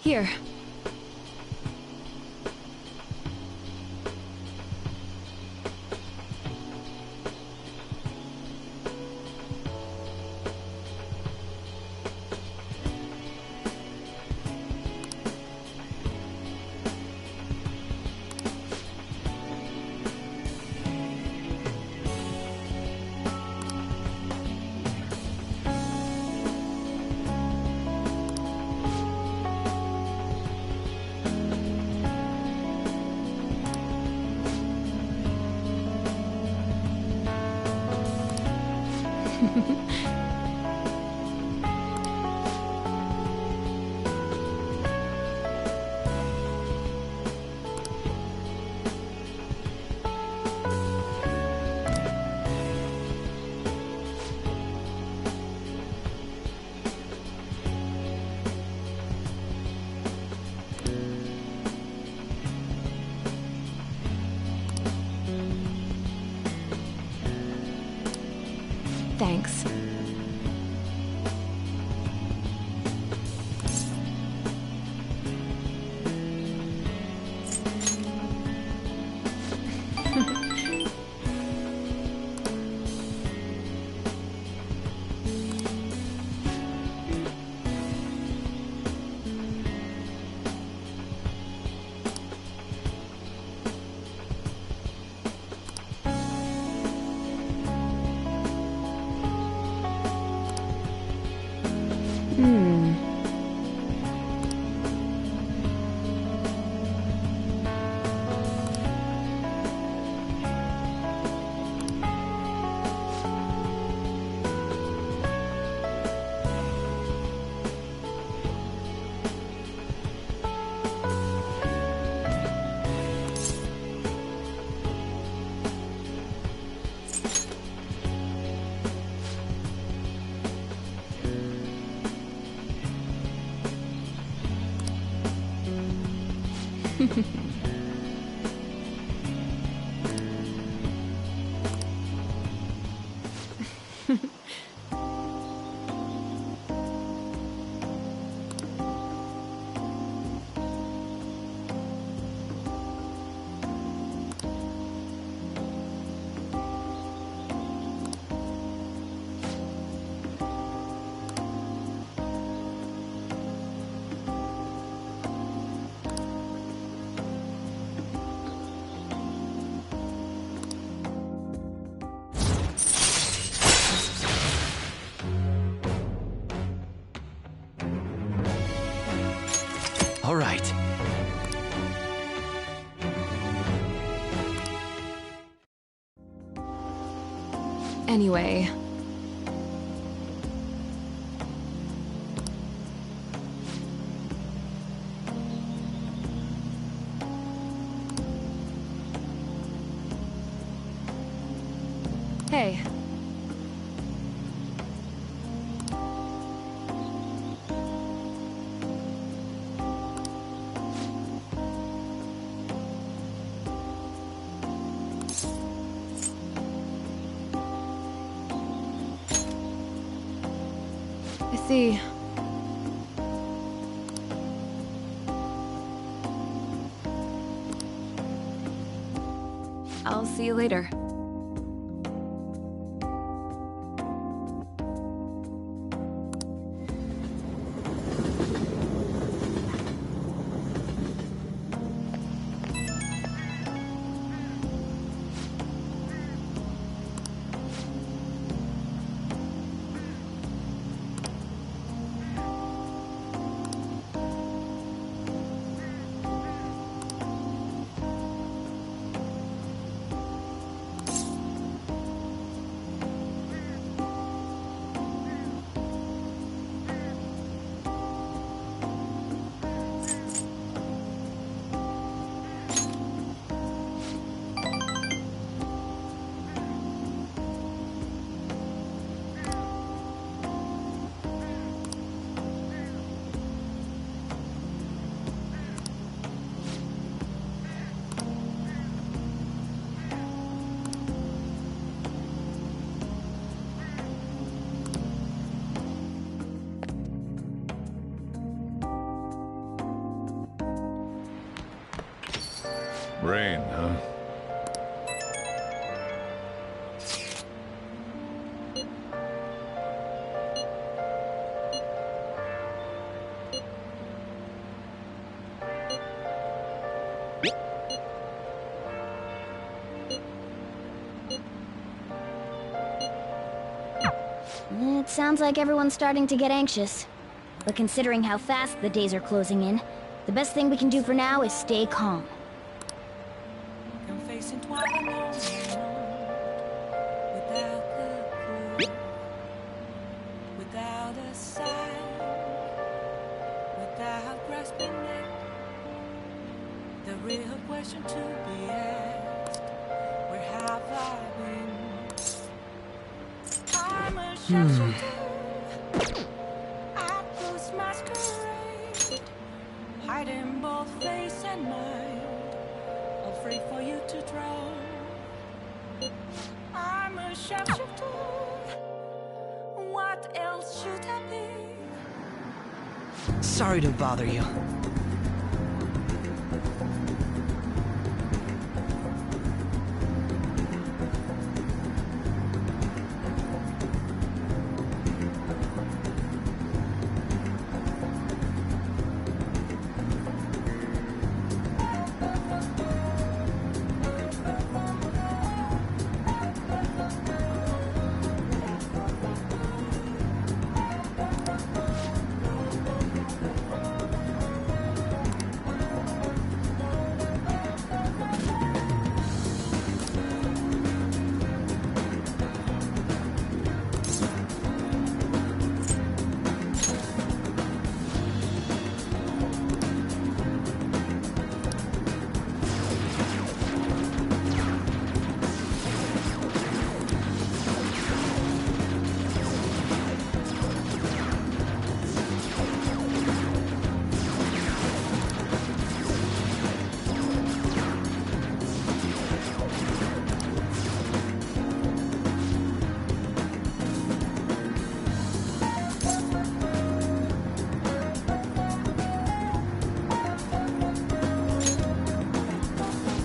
Here. Thanks. All right. Anyway. Hey. I see. I'll see you later. Rain, huh? It sounds like everyone's starting to get anxious. But considering how fast the days are closing in, the best thing we can do for now is stay calm. Without a sign, without grasping it, the real question to be asked, where have I been? I'm a sharpshooter at this masquerade, hiding both face and mind, afraid for you to drown. I'm a sharpshooter. What else should I be? Sorry to bother you.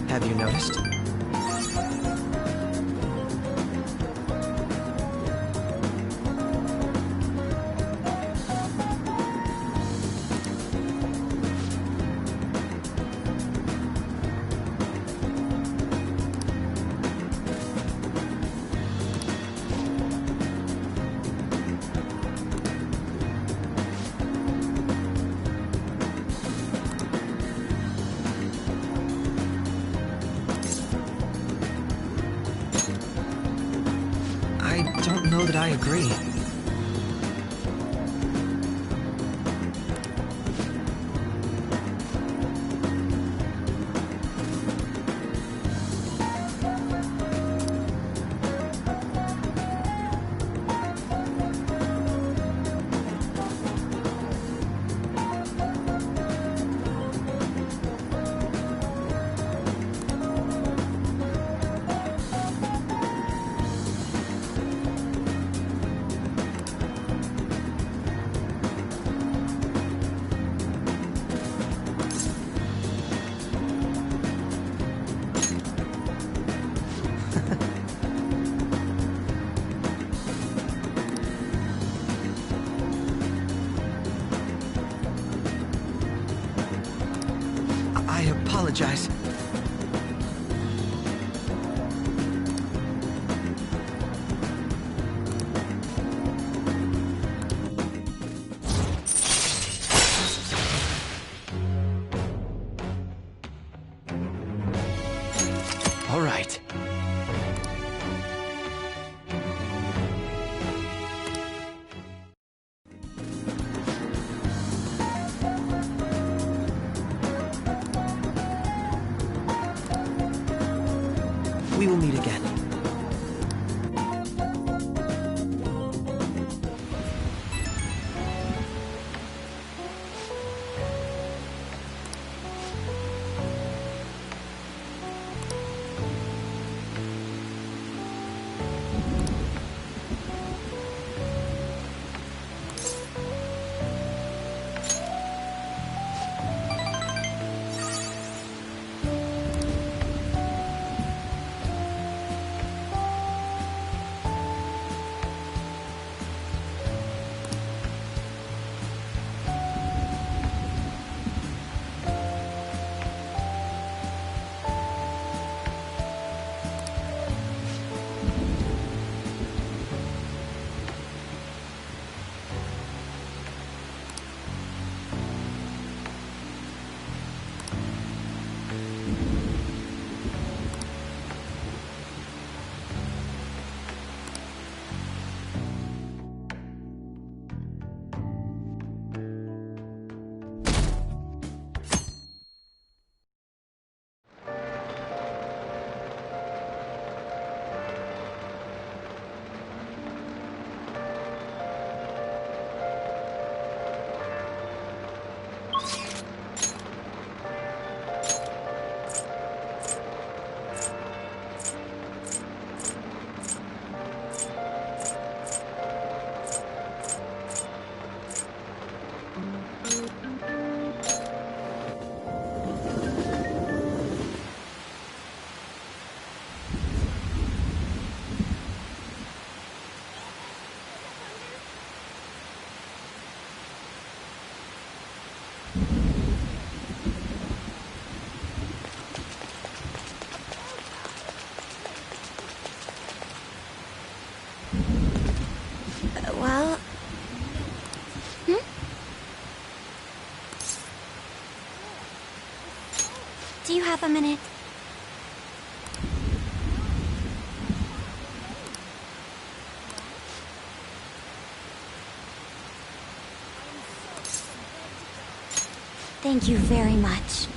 Have you noticed? I don't know that I agree. I apologize. All right. We will meet again. Well... Do you have a minute? Thank you very much.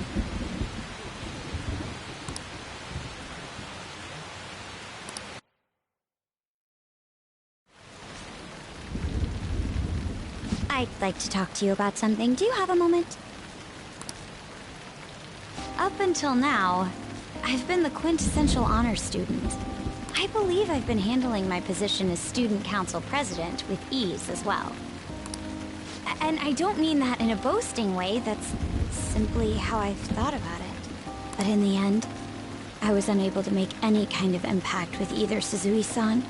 I'd like to talk to you about something. Do you have a moment? Up until now, I've been the quintessential honors student. I believe I've been handling my position as student council president with ease as well. And I don't mean that in a boasting way, that's simply how I've thought about it. But in the end, I was unable to make any kind of impact with either Suzui-san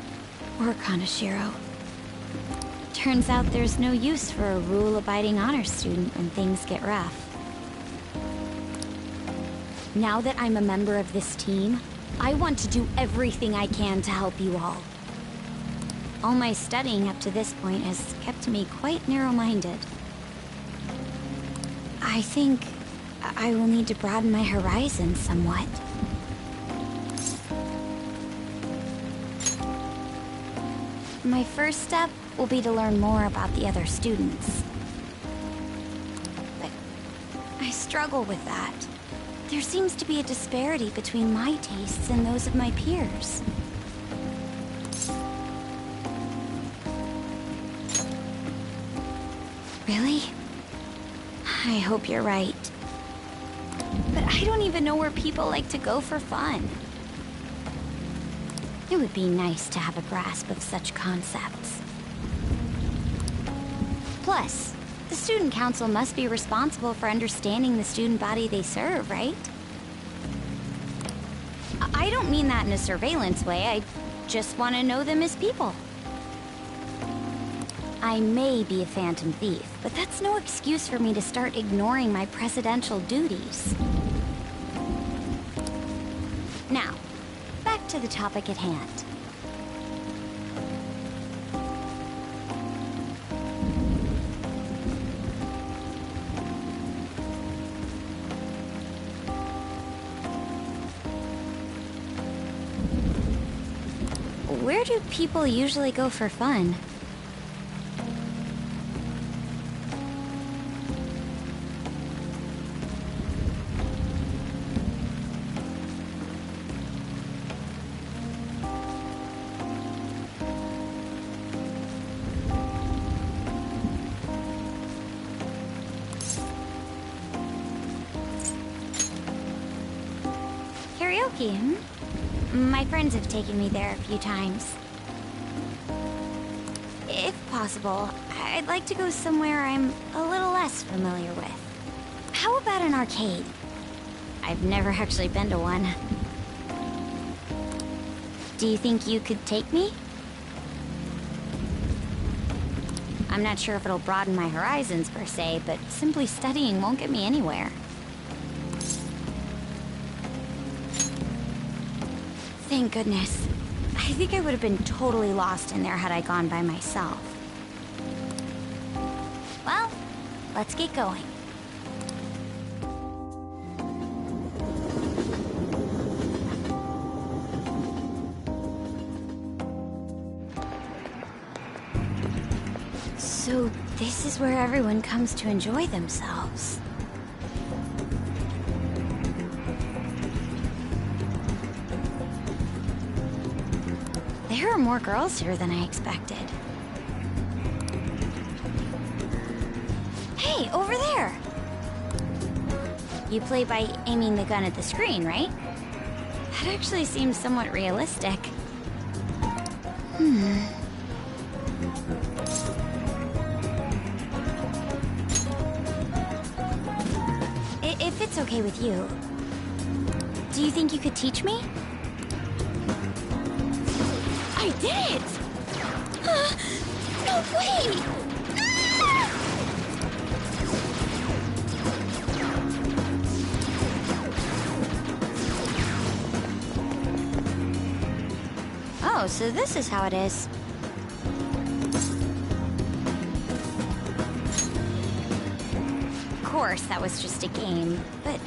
or Kaneshiro. Turns out there's no use for a rule-abiding honor student when things get rough. Now that I'm a member of this team, I want to do everything I can to help you all. All my studying up to this point has kept me quite narrow-minded. I think I will need to broaden my horizons somewhat. My first step will be to learn more about the other students. But I struggle with that. There seems to be a disparity between my tastes and those of my peers. Really? I hope you're right. But I don't even know where people like to go for fun. It would be nice to have a grasp of such concepts. Plus, the student council must be responsible for understanding the student body they serve, right? I don't mean that in a surveillance way, I just want to know them as people. I may be a phantom thief, but that's no excuse for me to start ignoring my presidential duties. Now, back to the topic at hand. Where do people usually go for fun? Karaoke, hmm? My friends have taken me there a few times. If possible, I'd like to go somewhere I'm a little less familiar with. How about an arcade? I've never actually been to one. Do you think you could take me? I'm not sure if it'll broaden my horizons per se, but simply studying won't get me anywhere. Thank goodness. I think I would have been totally lost in there had I gone by myself. Well, let's get going. So this is where everyone comes to enjoy themselves. There are more girls here than I expected. Hey, over there! You play by aiming the gun at the screen, right? That actually seems somewhat realistic. If it's okay with you, do you think you could teach me? I did it! No way! Oh, so this is how it is. Of course, that was just a game, but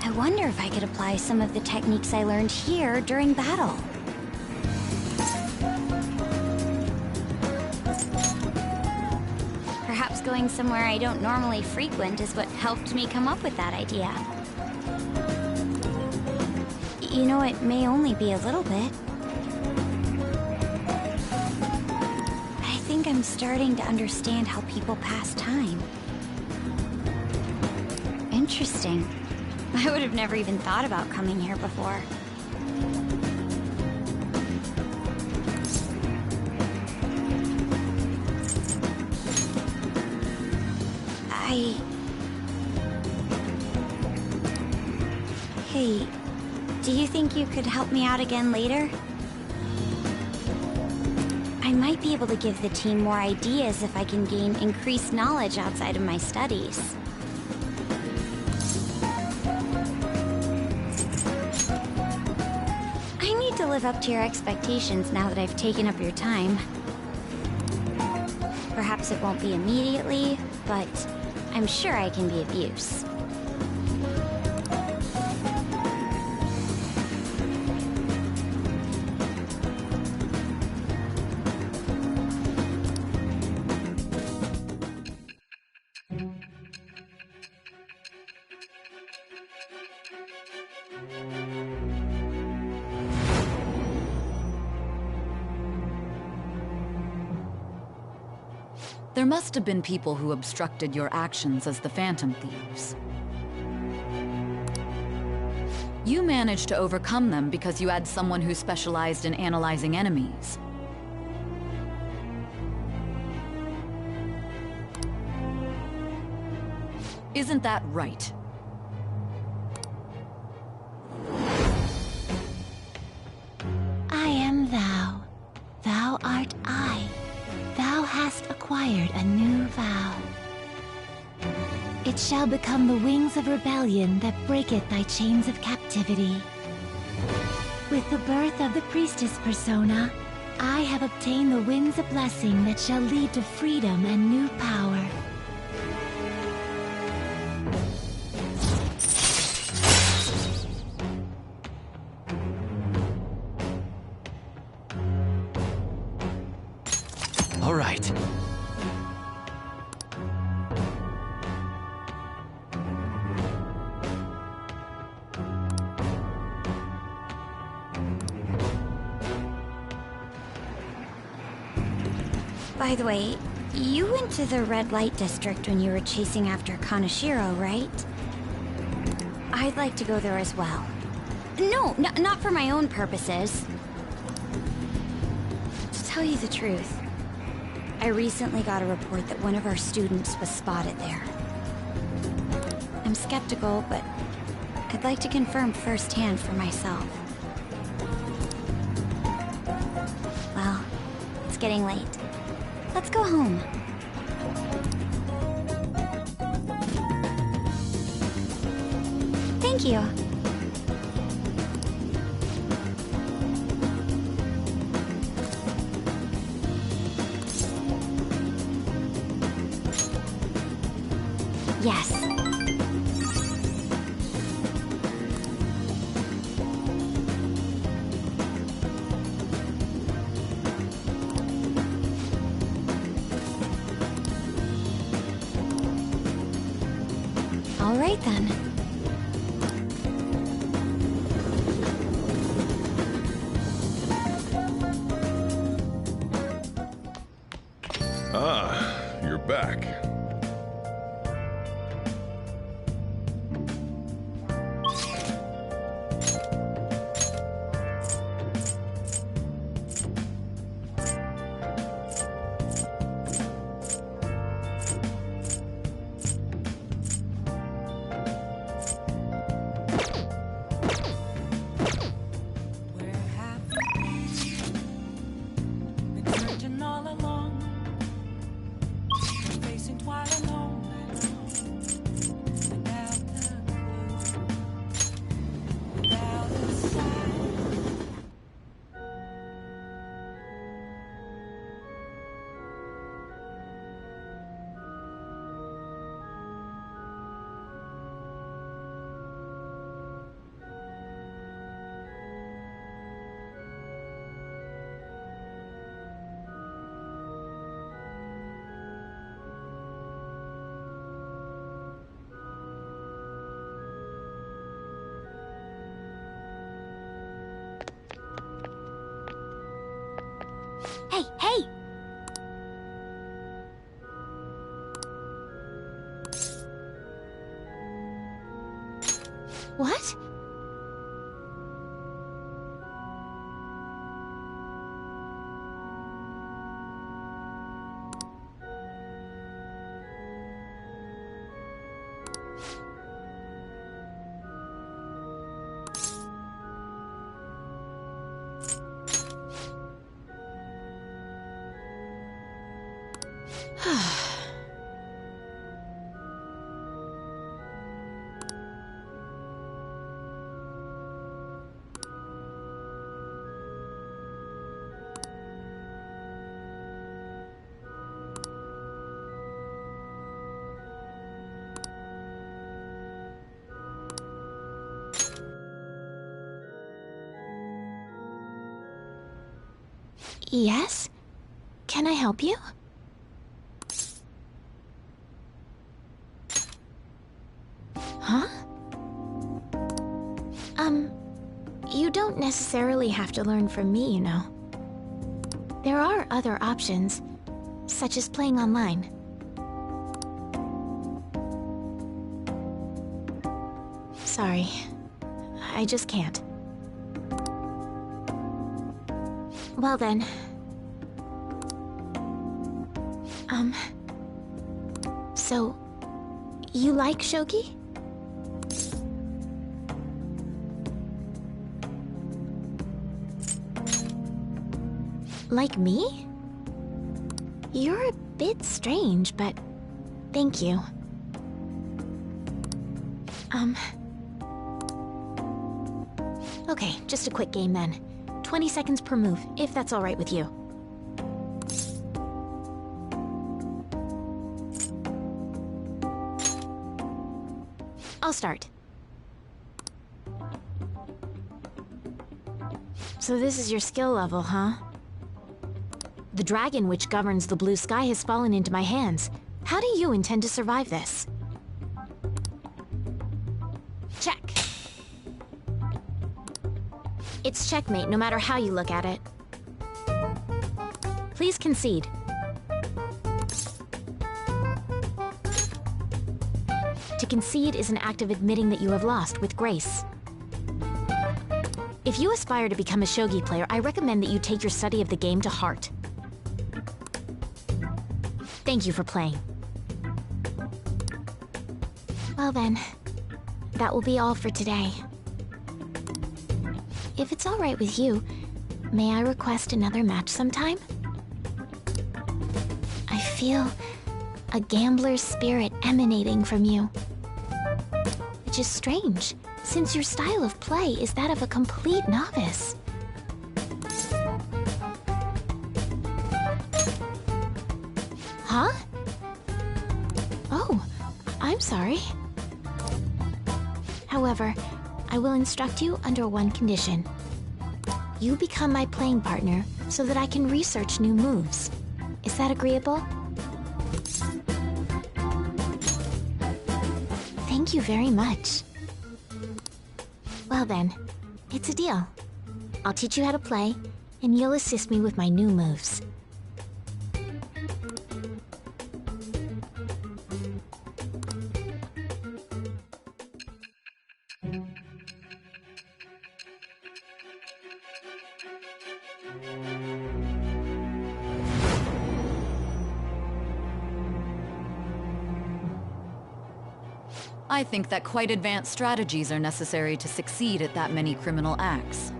I wonder if I could apply some of the techniques I learned here during battle. Perhaps going somewhere I don't normally frequent is what helped me come up with that idea. You know, it may only be a little bit. I think I'm starting to understand how people pass time. Interesting. I would have never even thought about coming here before. Hey, do you think you could help me out again later? I might be able to give the team more ideas if I can gain increased knowledge outside of my studies. I need to live up to your expectations now that I've taken up your time. Perhaps it won't be immediately, but I'm sure I can be of use. There must have been people who obstructed your actions as the Phantom Thieves. You managed to overcome them because you had someone who specialized in analyzing enemies. Isn't that right? I am thou. Thou art I. Thou hast acquired a new vow. It shall become the wings of rebellion that breaketh thy chains of captivity. With the birth of the priestess persona, I have obtained the winds of blessing that shall lead to freedom and new power. All right. By the way, you went to the red light district when you were chasing after Kaneshiro, right? I'd like to go there as well. No, not for my own purposes. To tell you the truth, I recently got a report that one of our students was spotted there. I'm skeptical, but I'd like to confirm firsthand for myself. Well, it's getting late. Let's go home. Thank you. Yes. All right then. Ah, you're back. Where have you been searching all along? Facing twice What? Yes? Can I help you? Huh? You don't necessarily have to learn from me, you know. There are other options, such as playing online. Sorry, I just can't. Well then... So... you like shogi? Like me? You're a bit strange, but... thank you. Okay, just a quick game then. 20 seconds per move, if that's alright with you. I'll start. So this is your skill level, huh? The dragon which governs the blue sky has fallen into my hands. How do you intend to survive this? Check. It's checkmate no matter how you look at it. Please concede. To concede is an act of admitting that you have lost with grace. If you aspire to become a shogi player, I recommend that you take your study of the game to heart. Thank you for playing. Well then, that will be all for today. If it's all right with you, may I request another match sometime? I feel a gambler's spirit emanating from you. Which is strange, since your style of play is that of a complete novice. Huh? Oh, I'm sorry. However, I will instruct you under one condition. You become my playing partner so that I can research new moves. Is that agreeable? Thank you very much. Well then, it's a deal. I'll teach you how to play, and you'll assist me with my new moves. I think that quite advanced strategies are necessary to succeed at that many criminal acts.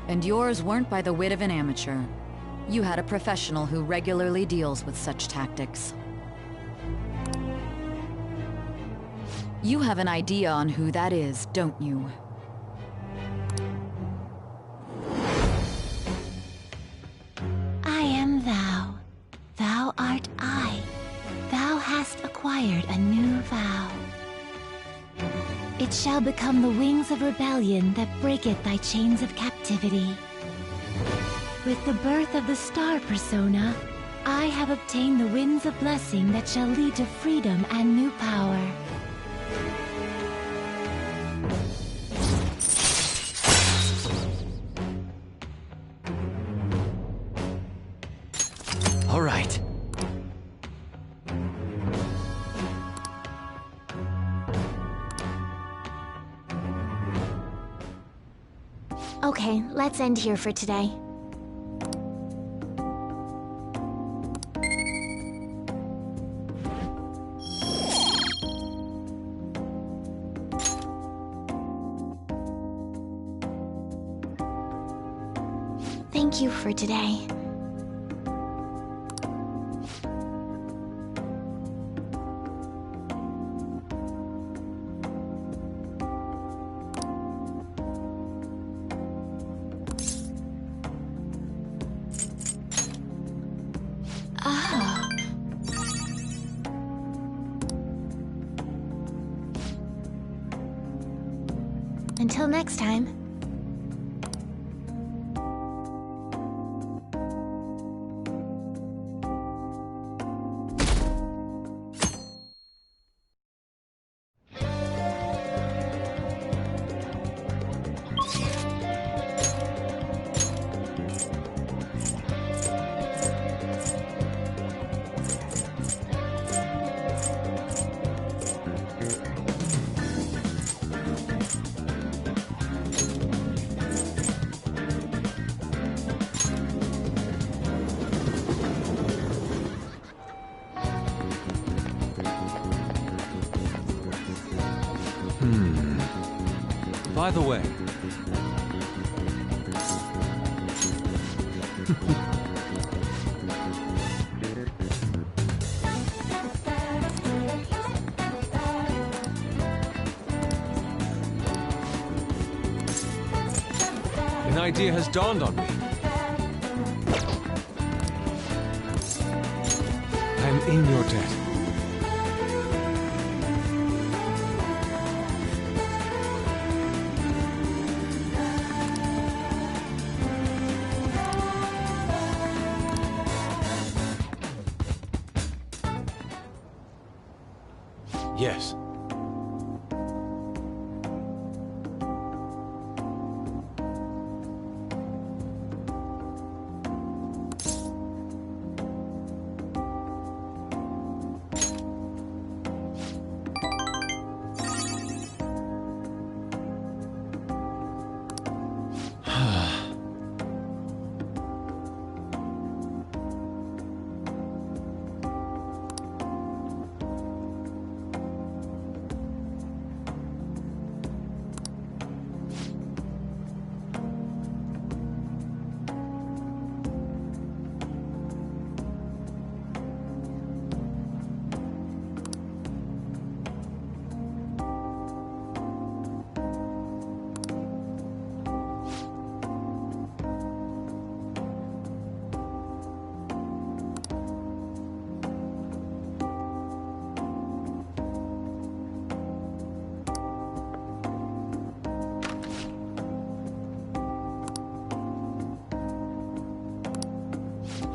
And yours weren't by the wit of an amateur. You had a professional who regularly deals with such tactics. You have an idea on who that is, don't you? I am thou. Thou art I. Thou hast acquired a new vow. It shall become the wings of rebellion that breaketh thy chains of captivity. With the birth of the star persona, I have obtained the winds of blessing that shall lead to freedom and new power. All right. Okay, let's end here for today. Thank you for today. Ah. Until next time. By the way... An idea has dawned on me. I'm in your debt. Yes.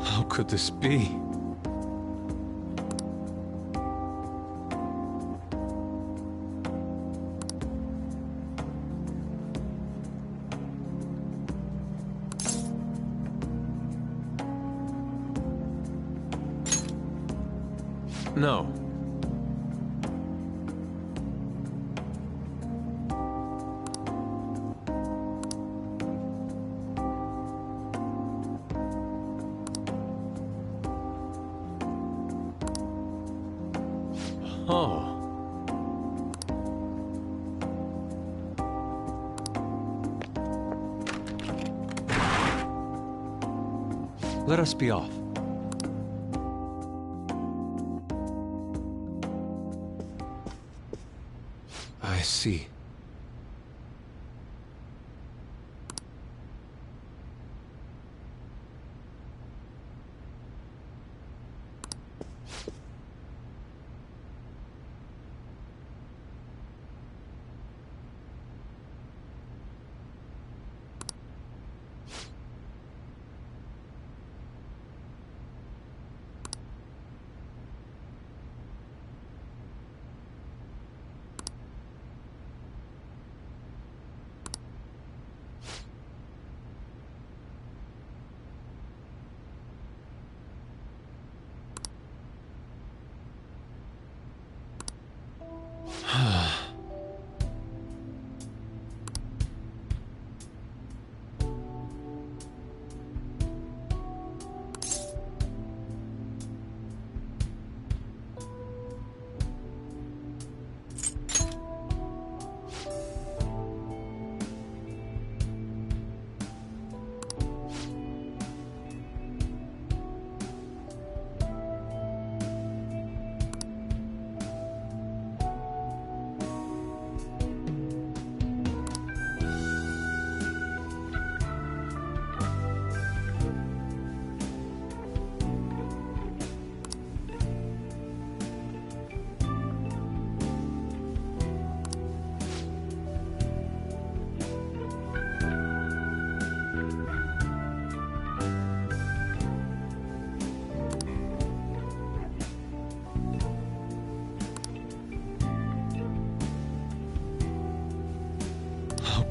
How could this be? No. Oh. Let us be off. I see.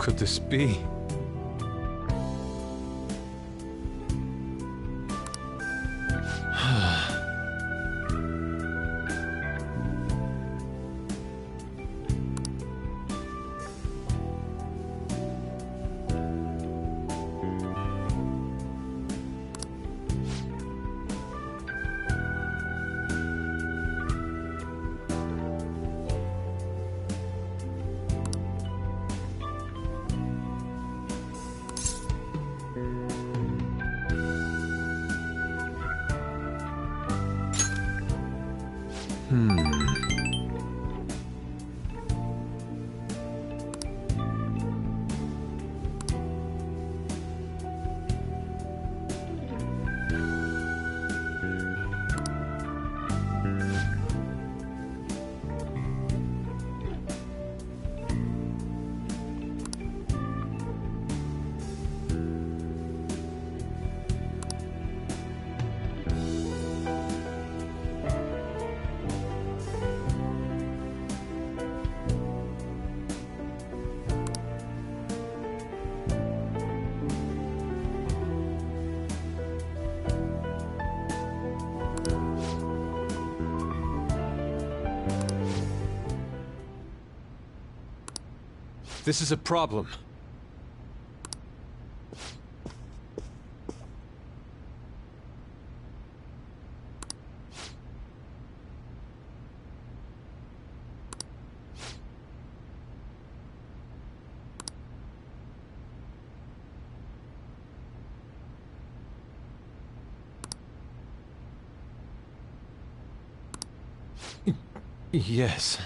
could this be? This is a problem. Yes.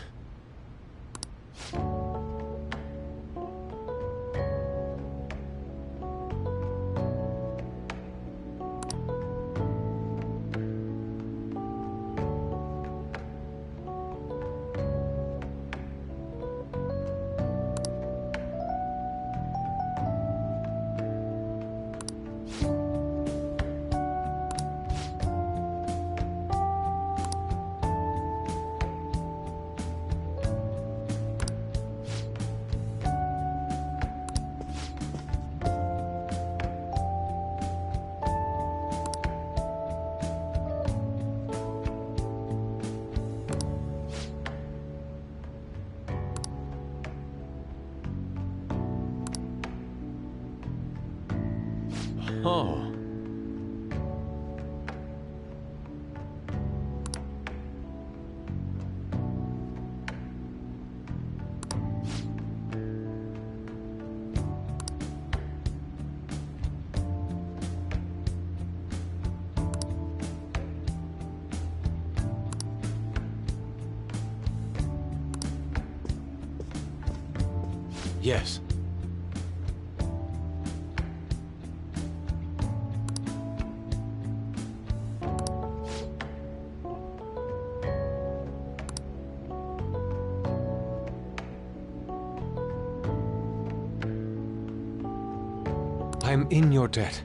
Oh. Yes. I'm in your debt.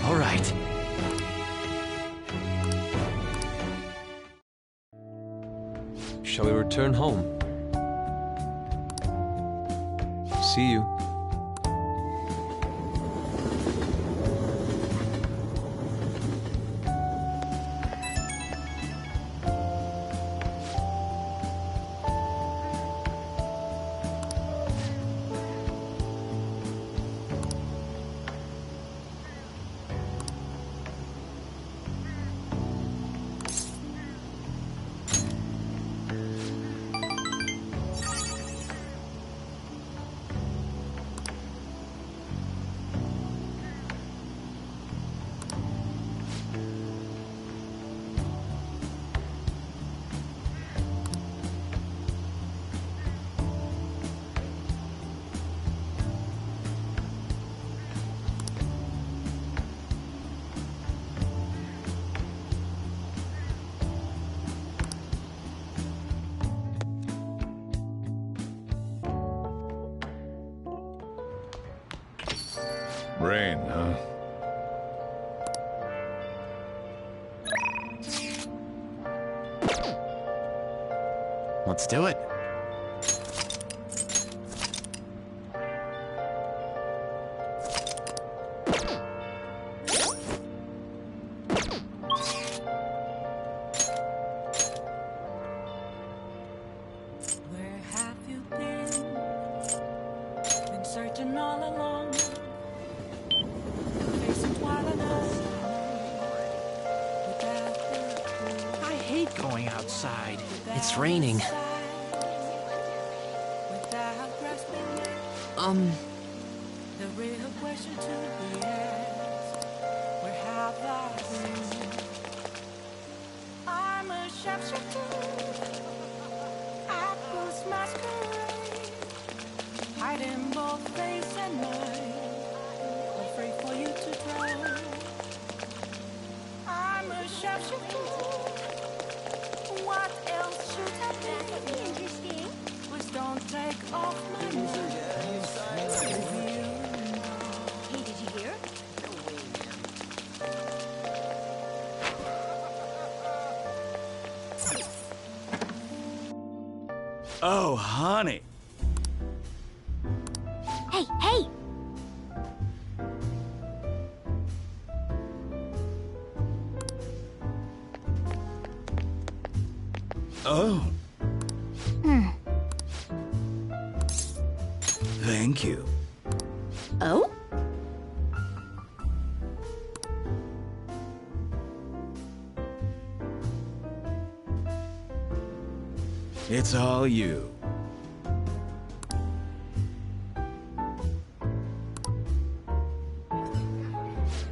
All right. Shall we return home? See you. Rain, huh? Let's do it. Where have you been? Been searching all along. Facing twilight without the I hate going outside. It's raining. without grasping it. The real question to be asked, where have I been? I'm a sharpshooter, I post masquerade, hiding both face and mind, afraid for you to drown. I'm a sharpshooter, what else should I be? Interesting. Please don't take off my mind. Hey, did you hear? Oh, honey. Hey, hey! Oh. Thank you. Oh? It's all you.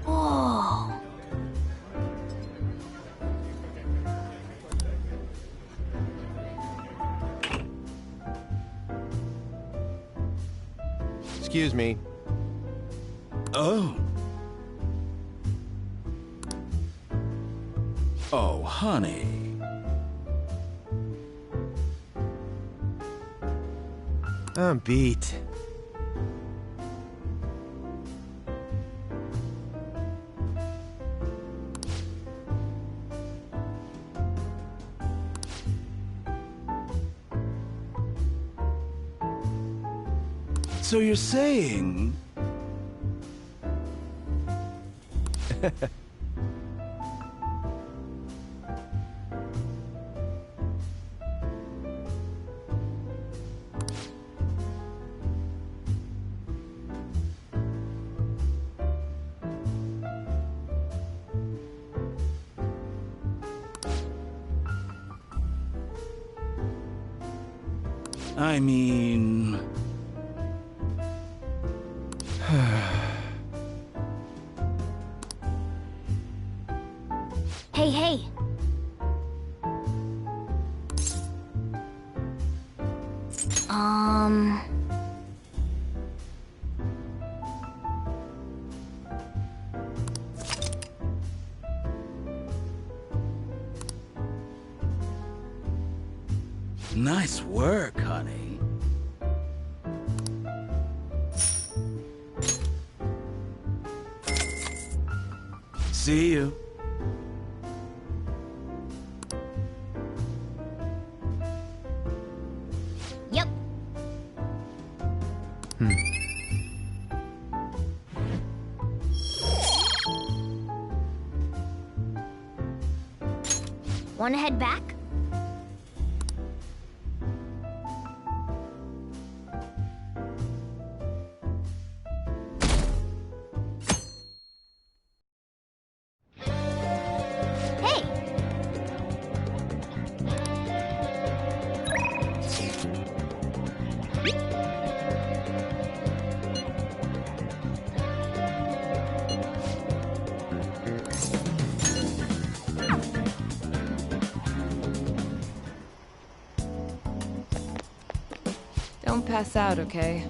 Oh. Excuse me. Oh. Oh, honey. I'm beat. So you're saying... I mean... Hey, hey! Nice work, honey. See you. Yep. Wanna head back? Hey! Don't pass out, okay?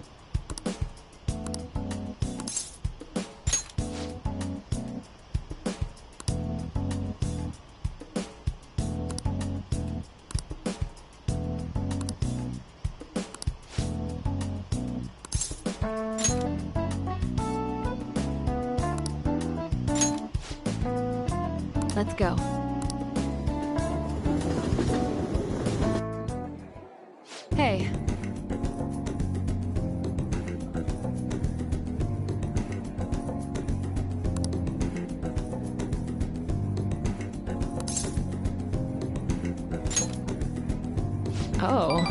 Let's go. Hey. Oh.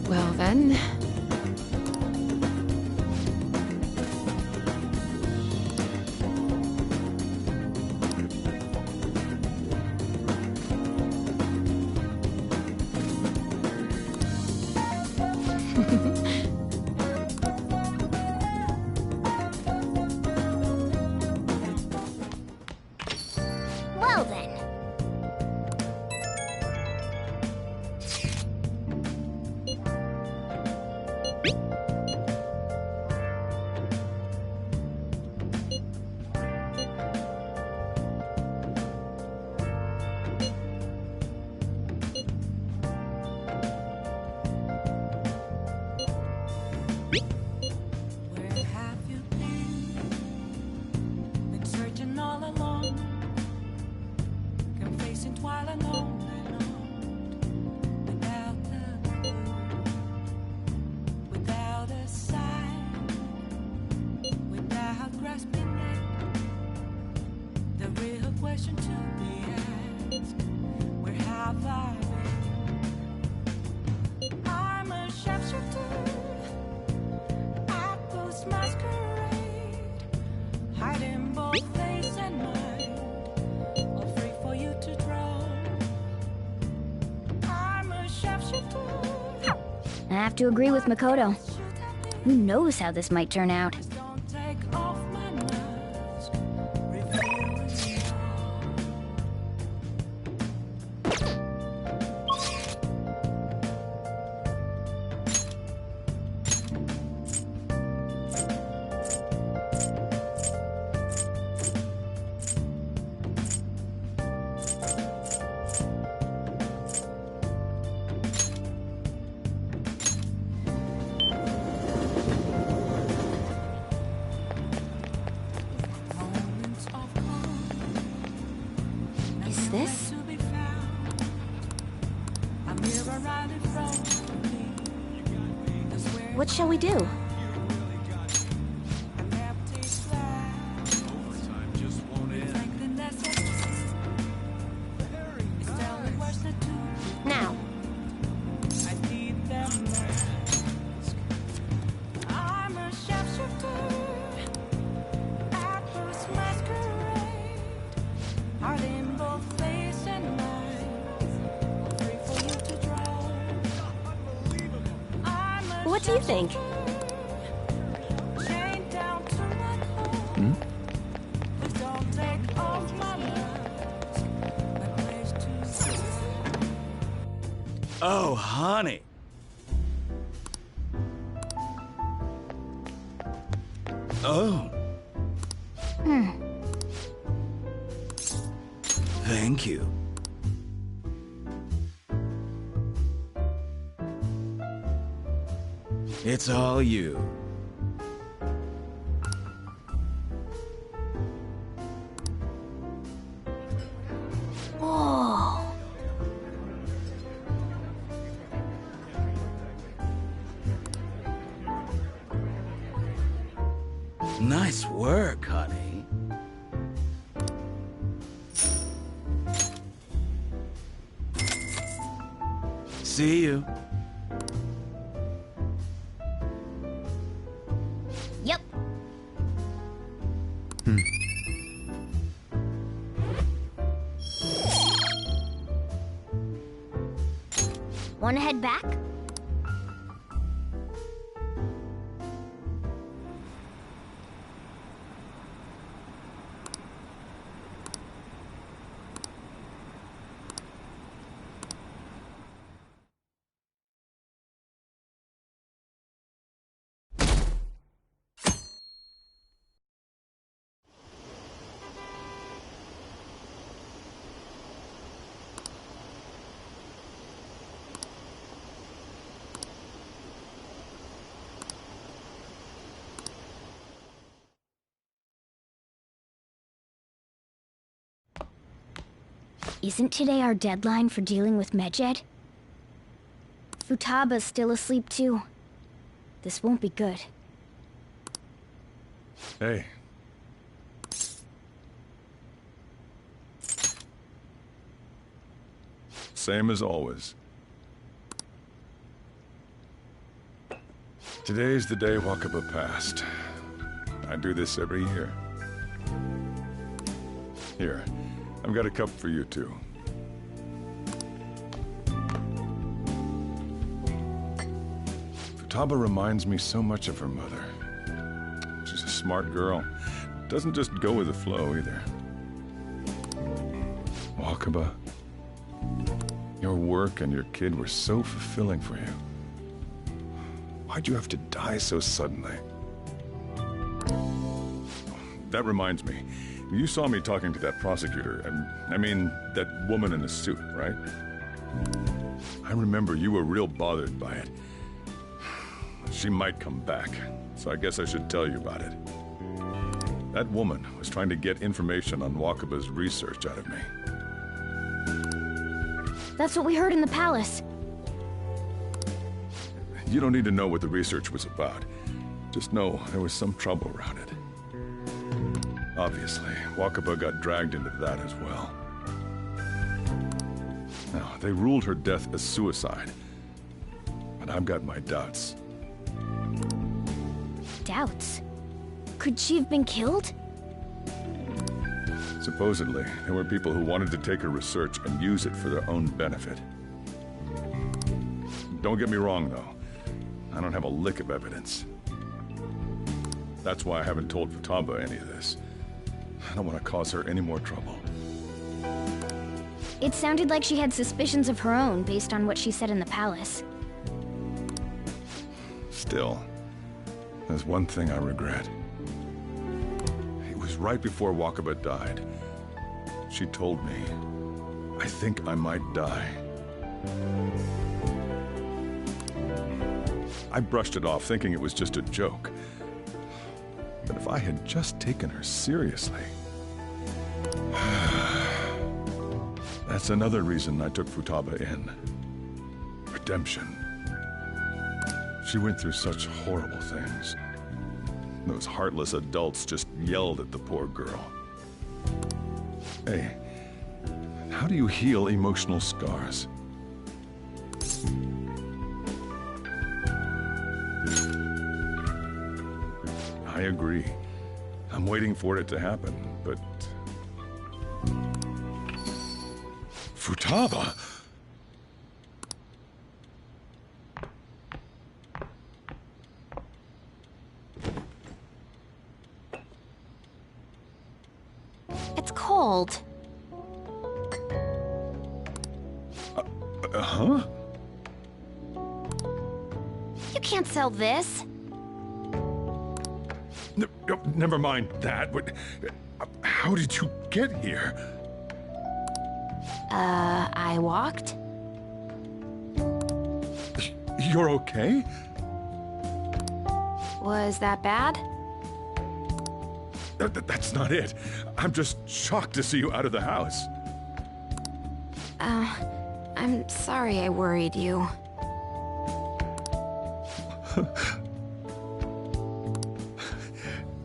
Well then... Well then. Where have you been? Been searching all along, complacent while alone and on, without a clue, without a sign, without grasping it. The real question to be asked: where have I been? I'm a sharpshooter. Masquerade, hiding both face and mind, all free for you to draw. I'm a sharpshooter. I have to agree with Makoto. Who knows how this might turn out? Don't take off my mask, revealing it all. Moments of calm, Is this? to be found. A mirror right in front of me. That's where What shall we do? an empty glass. Thinking that's it. It's telling what's the truth. Now. I need them mask. I'm a sharpshooter. At first masquerade. Heart in both face and mind. Free for you to draw. I'm a What do you think? chained down to my core. Please don't take off my mask. My place to sit. Oh, honey. Oh. Thank you. It's all you. Whoa. Nice work, honey. See you. Yep. Wanna head back? Isn't today our deadline for dealing with Medjed? Futaba's still asleep too. This won't be good. Hey. Same as always. Today's the day Wakaba passed. I do this every year. Here, I've got a cup for you too. Futaba reminds me so much of her mother. She's a smart girl. Doesn't just go with the flow either. Wakaba, your work and your kid were so fulfilling for you. Why'd you have to die so suddenly? That reminds me. You saw me talking to that prosecutor, I mean, that woman in the suit, right? I remember you were real bothered by it. She might come back, so I guess I should tell you about it. That woman was trying to get information on Wakaba's research out of me. That's what we heard in the palace. You don't need to know what the research was about. Just know there was some trouble around it. Obviously, Wakaba got dragged into that as well. Now, they ruled her death as suicide. But I've got my doubts. Doubts? Could she have been killed? Supposedly, there were people who wanted to take her research and use it for their own benefit. Don't get me wrong, though. I don't have a lick of evidence. That's why I haven't told Futaba any of this. I don't want to cause her any more trouble. It sounded like she had suspicions of her own based on what she said in the palace. Still, there's one thing I regret. It was right before Wakaba died. She told me, I think I might die. I brushed it off thinking it was just a joke. But if I had just taken her seriously... That's another reason I took Futaba in. Redemption. She went through such horrible things. Those heartless adults just yelled at the poor girl. Hey, how do you heal emotional scars? I agree. I'm waiting for it to happen, but... Futaba! It's cold. Huh? You can't sell this. Never mind that. How did you get here? I walked? You're okay? Was that bad? That's not it. I'm just shocked to see you out of the house. I'm sorry I worried you.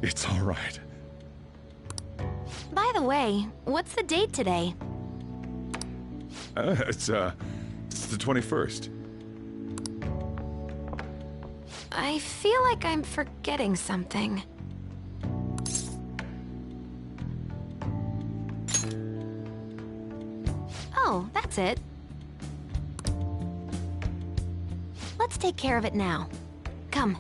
It's all right. By the way, what's the date today? It's the 21st. I feel like I'm forgetting something. Oh, that's it. Let's take care of it now. Come.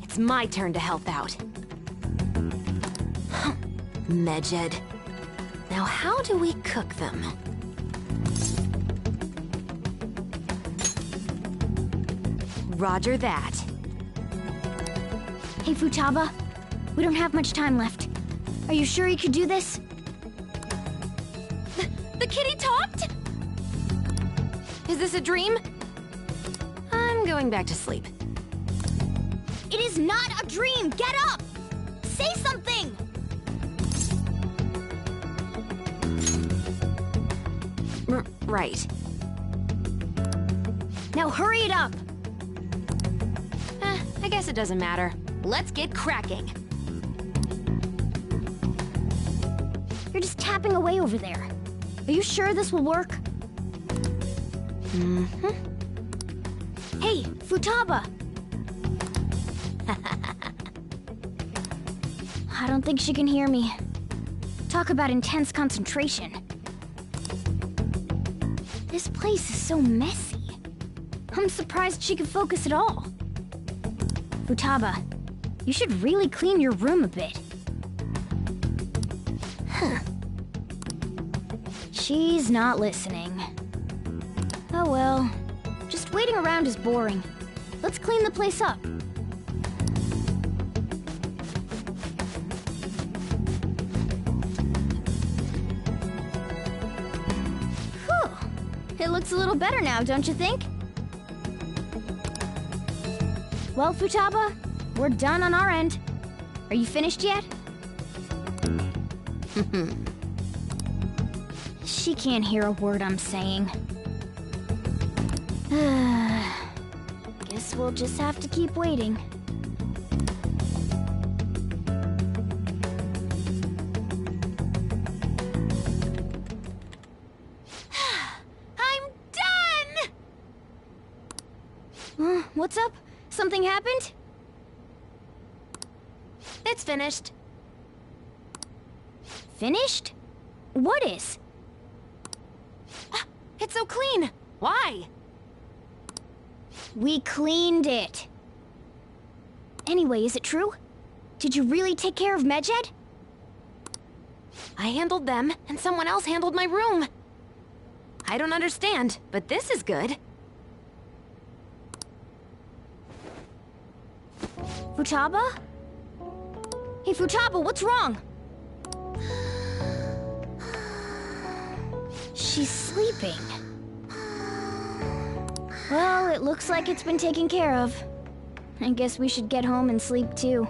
It's my turn to help out. Medjed. Now how do we cook them? Roger that. Hey, Futaba. We don't have much time left. Are you sure you could do this? The kitty talked? Is this a dream? I'm going back to sleep. It is not a dream! Get up! Say something! Right. Now hurry it up! I guess it doesn't matter. Let's get cracking. You're just tapping away over there. Are you sure this will work? Mm-hmm. Hey, Futaba! I don't think she can hear me. Talk about intense concentration. This place is so messy. I'm surprised she could focus at all. Futaba, you should really clean your room a bit. Huh. She's not listening. Oh well. Just waiting around is boring. Let's clean the place up. It looks a little better now, don't you think? Well, Futaba, we're done on our end. Are you finished yet? She can't hear a word I'm saying. Guess we'll just have to keep waiting. What's up? Something happened? It's finished. Finished? What is? It's so clean. Why? We cleaned it. Anyway, is it true? Did you really take care of Medjed? I handled them, and someone else handled my room. I don't understand, but this is good. Futaba? Hey, Futaba, what's wrong? She's sleeping. Well, it looks like it's been taken care of. I guess we should get home and sleep too.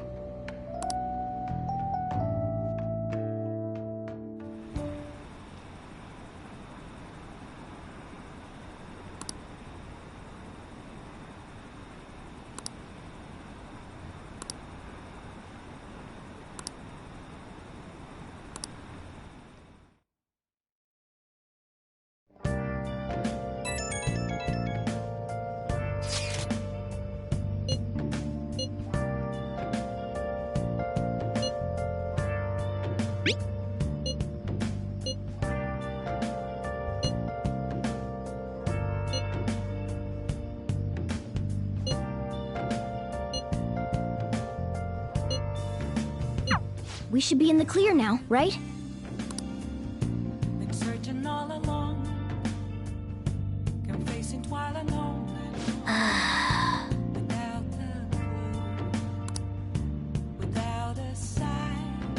We should be in the clear now, right? Been searching all along, confessing while alone, without a clue, without a sign,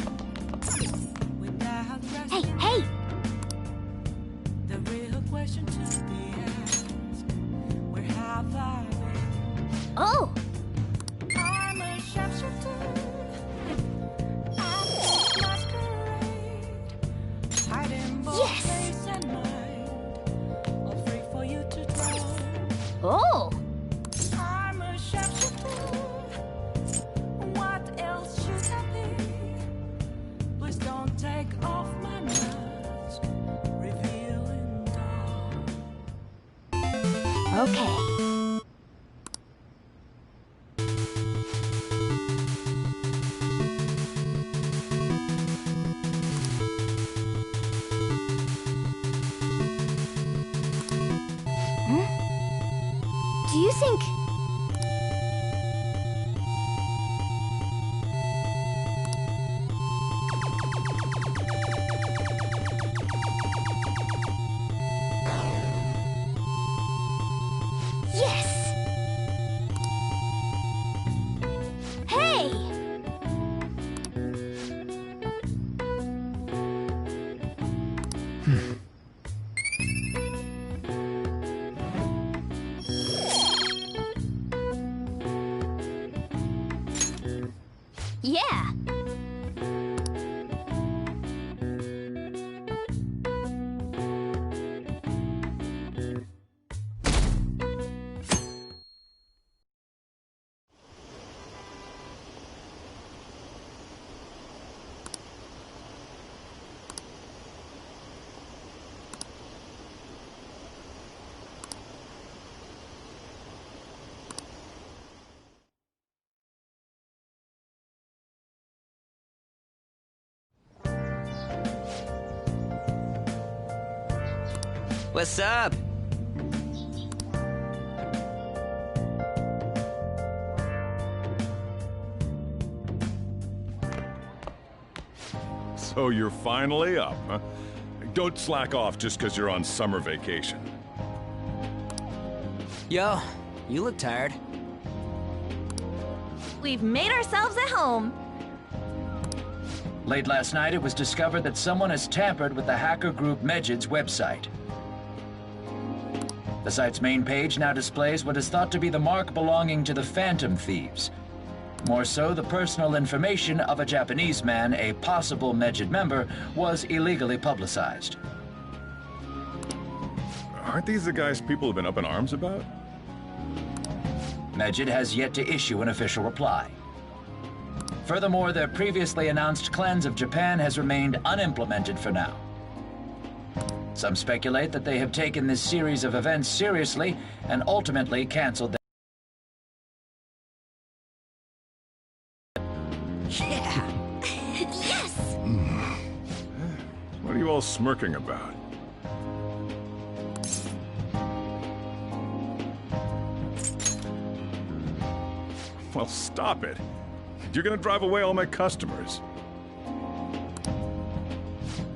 without Hey, hey! The real question to be asked: where have I been? Oh! I'm a sharpshooter. Oh! Okay. Do you think... Yes! Hey! Yeah! What's up? So you're finally up, huh? Don't slack off just because you're on summer vacation. Yo, you look tired. We've made ourselves at home. Late last night, it was discovered that someone has tampered with the hacker group Medjid's website. The site's main page now displays what is thought to be the mark belonging to the Phantom Thieves. More so, the personal information of a Japanese man, a possible Medjid member, was illegally publicized. Aren't these the guys people have been up in arms about? Medjid has yet to issue an official reply. Furthermore, their previously announced cleanse of Japan has remained unimplemented for now. Some speculate that they have taken this series of events seriously and ultimately canceled their... Yeah! Yes! What are you all smirking about? Well, stop it. You're gonna drive away all my customers.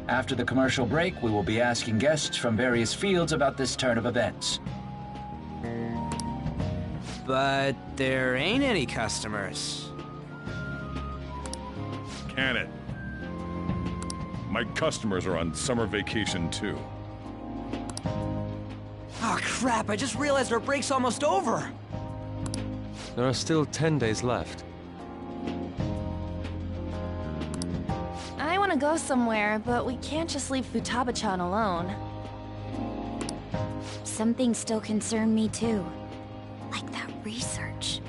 After the commercial break, we will be asking guests from various fields about this turn of events. But there ain't any customers. Can it? My customers are on summer vacation too. Oh crap, I just realized our break's almost over. There are still 10 days left. I want to go somewhere, but we can't just leave Futaba-chan alone. Some things still concern me too. Like that research.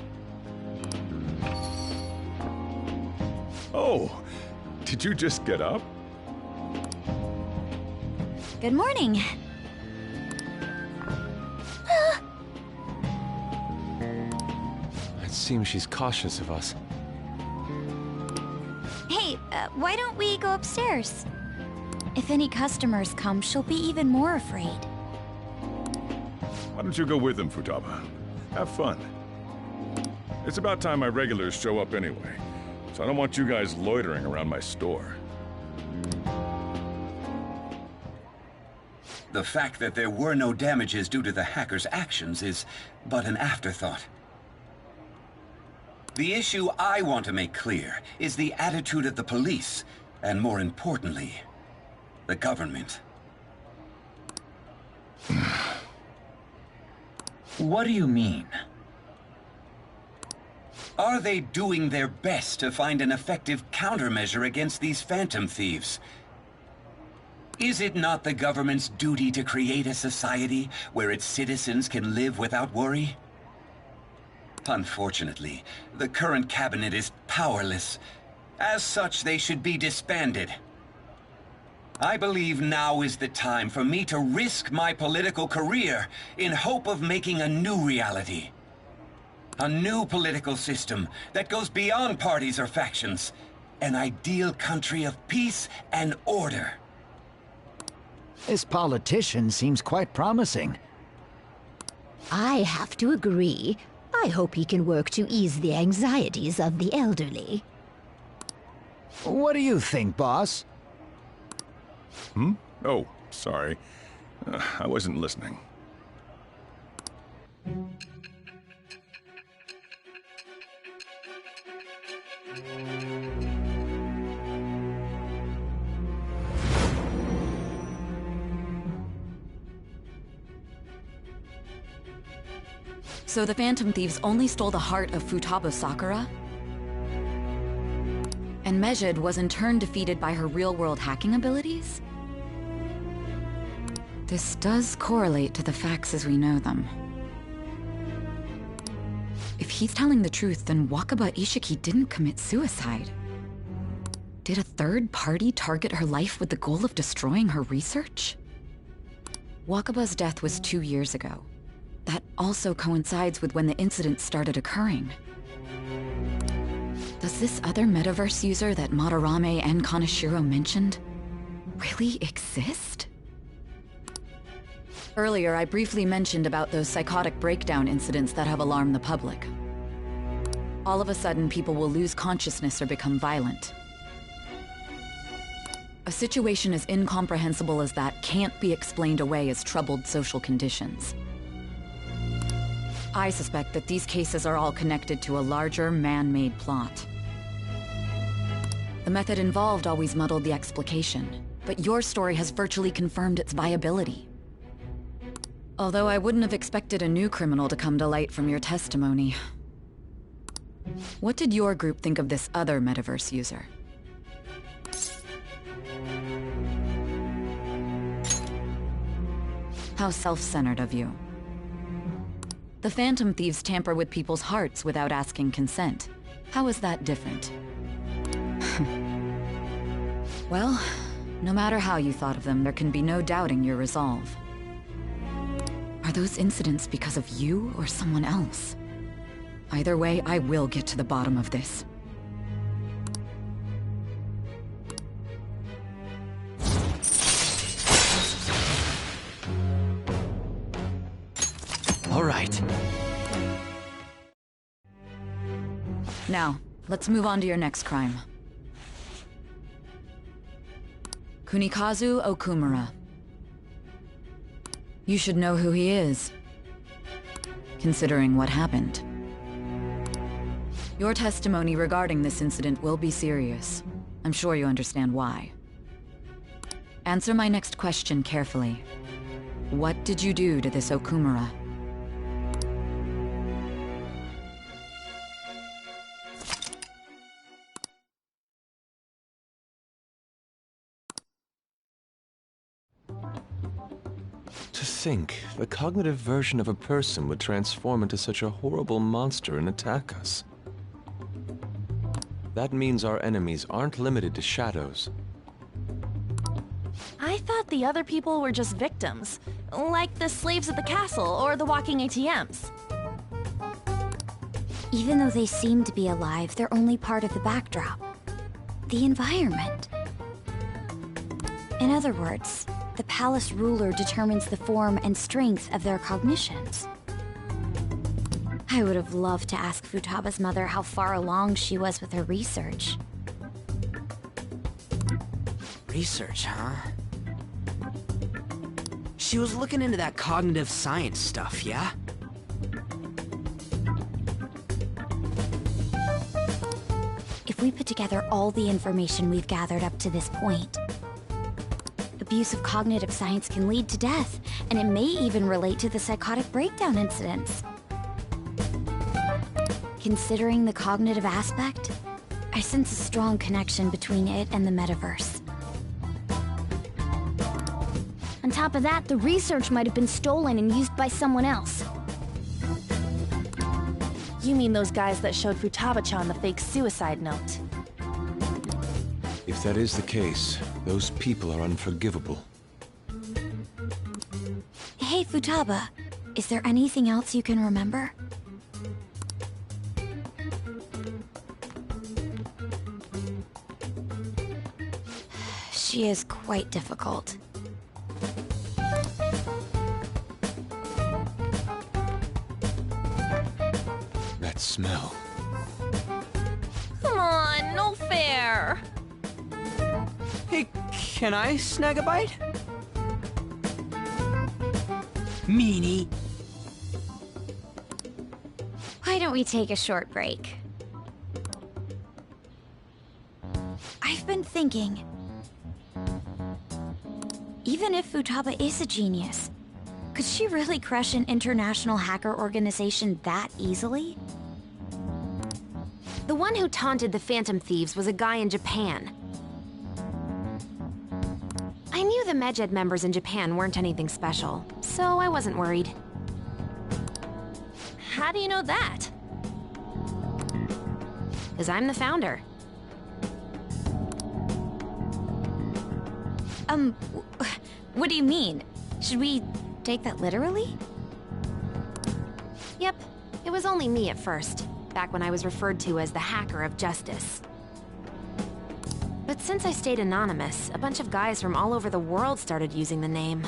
Oh, did you just get up? Good morning. It seems she's cautious of us. Hey, why don't we go upstairs? If any customers come, she'll be even more afraid. Why don't you go with them, Futaba? Have fun. It's about time my regulars show up anyway, so I don't want you guys loitering around my store. The fact that there were no damages due to the hacker's actions is but an afterthought. The issue I want to make clear is the attitude of the police, and more importantly, the government. What do you mean? Are they doing their best to find an effective countermeasure against these Phantom Thieves? Is it not the government's duty to create a society where its citizens can live without worry? Unfortunately, the current cabinet is powerless. As such, they should be disbanded. I believe now is the time for me to risk my political career in hope of making a new reality. A new political system that goes beyond parties or factions. An ideal country of peace and order. This politician seems quite promising. I have to agree. I hope he can work to ease the anxieties of the elderly. What do you think, boss? Oh, sorry. I wasn't listening. So the Phantom Thieves only stole the heart of Futaba Sakura? And Mejid was in turn defeated by her real-world hacking abilities? This does correlate to the facts as we know them. If he's telling the truth, then Wakaba Ishiki didn't commit suicide. Did a third party target her life with the goal of destroying her research? Wakaba's death was 2 years ago. That also coincides with when the incident started occurring. Does this other metaverse user that Madarame and Kaneshiro mentioned really exist? Earlier, I briefly mentioned about those psychotic breakdown incidents that have alarmed the public. All of a sudden, people will lose consciousness or become violent. A situation as incomprehensible as that can't be explained away as troubled social conditions. I suspect that these cases are all connected to a larger, man-made plot. The method involved always muddled the explication, but your story has virtually confirmed its viability. Although I wouldn't have expected a new criminal to come to light from your testimony. What did your group think of this other metaverse user? How self-centered of you. The Phantom Thieves tamper with people's hearts without asking consent. How is that different? Well, no matter how you thought of them, there can be no doubting your resolve. Are those incidents because of you or someone else? Either way, I will get to the bottom of this. All right. Now, let's move on to your next crime. Kunikazu Okumura. You should know who he is, considering what happened. Your testimony regarding this incident will be serious. I'm sure you understand why. Answer my next question carefully. What did you do to this Okumura? To think, the cognitive version of a person would transform into such a horrible monster and attack us. That means our enemies aren't limited to shadows. I thought the other people were just victims, like the slaves at the castle or the walking ATMs. Even though they seem to be alive, they're only part of the backdrop. The environment. In other words, the palace ruler determines the form and strength of their cognitions. I would have loved to ask Futaba's mother how far along she was with her research. Research, huh? She was looking into that cognitive science stuff, yeah? If we put together all the information we've gathered up to this point, abuse of cognitive science can lead to death, and it may even relate to the psychotic breakdown incidents. Considering the cognitive aspect, I sense a strong connection between it and the metaverse. On top of that, the research might have been stolen and used by someone else. You mean those guys that showed Futaba-chan the fake suicide note? If that is the case, Those people are unforgivable. Hey, Futaba. Is there anything else you can remember? She is quite difficult. That smell. Come on, no fair. Hey, can I snag a bite? Meanie. Why don't we take a short break? I've been thinking... Even if Futaba is a genius, could she really crush an international hacker organization that easily? The one who taunted the Phantom Thieves was a guy in Japan. I knew the Medjed members in Japan weren't anything special, so I wasn't worried. How do you know that? Because I'm the founder. What do you mean? Should we take that literally? Yep, it was only me at first, back when I was referred to as the Hacker of Justice. But since I stayed anonymous, a bunch of guys from all over the world started using the name.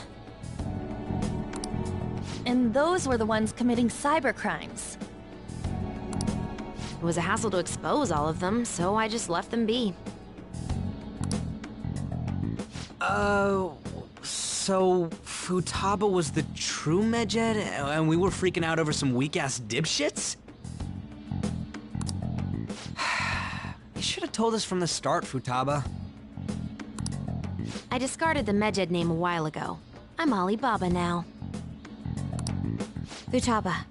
And those were the ones committing cybercrimes. It was a hassle to expose all of them, so I just left them be. So Futaba was the true Medjed, and we were freaking out over some weak-ass dipshits? You should have told us from the start, Futaba. I discarded the Medjed name a while ago. I'm Alibaba now. Futaba,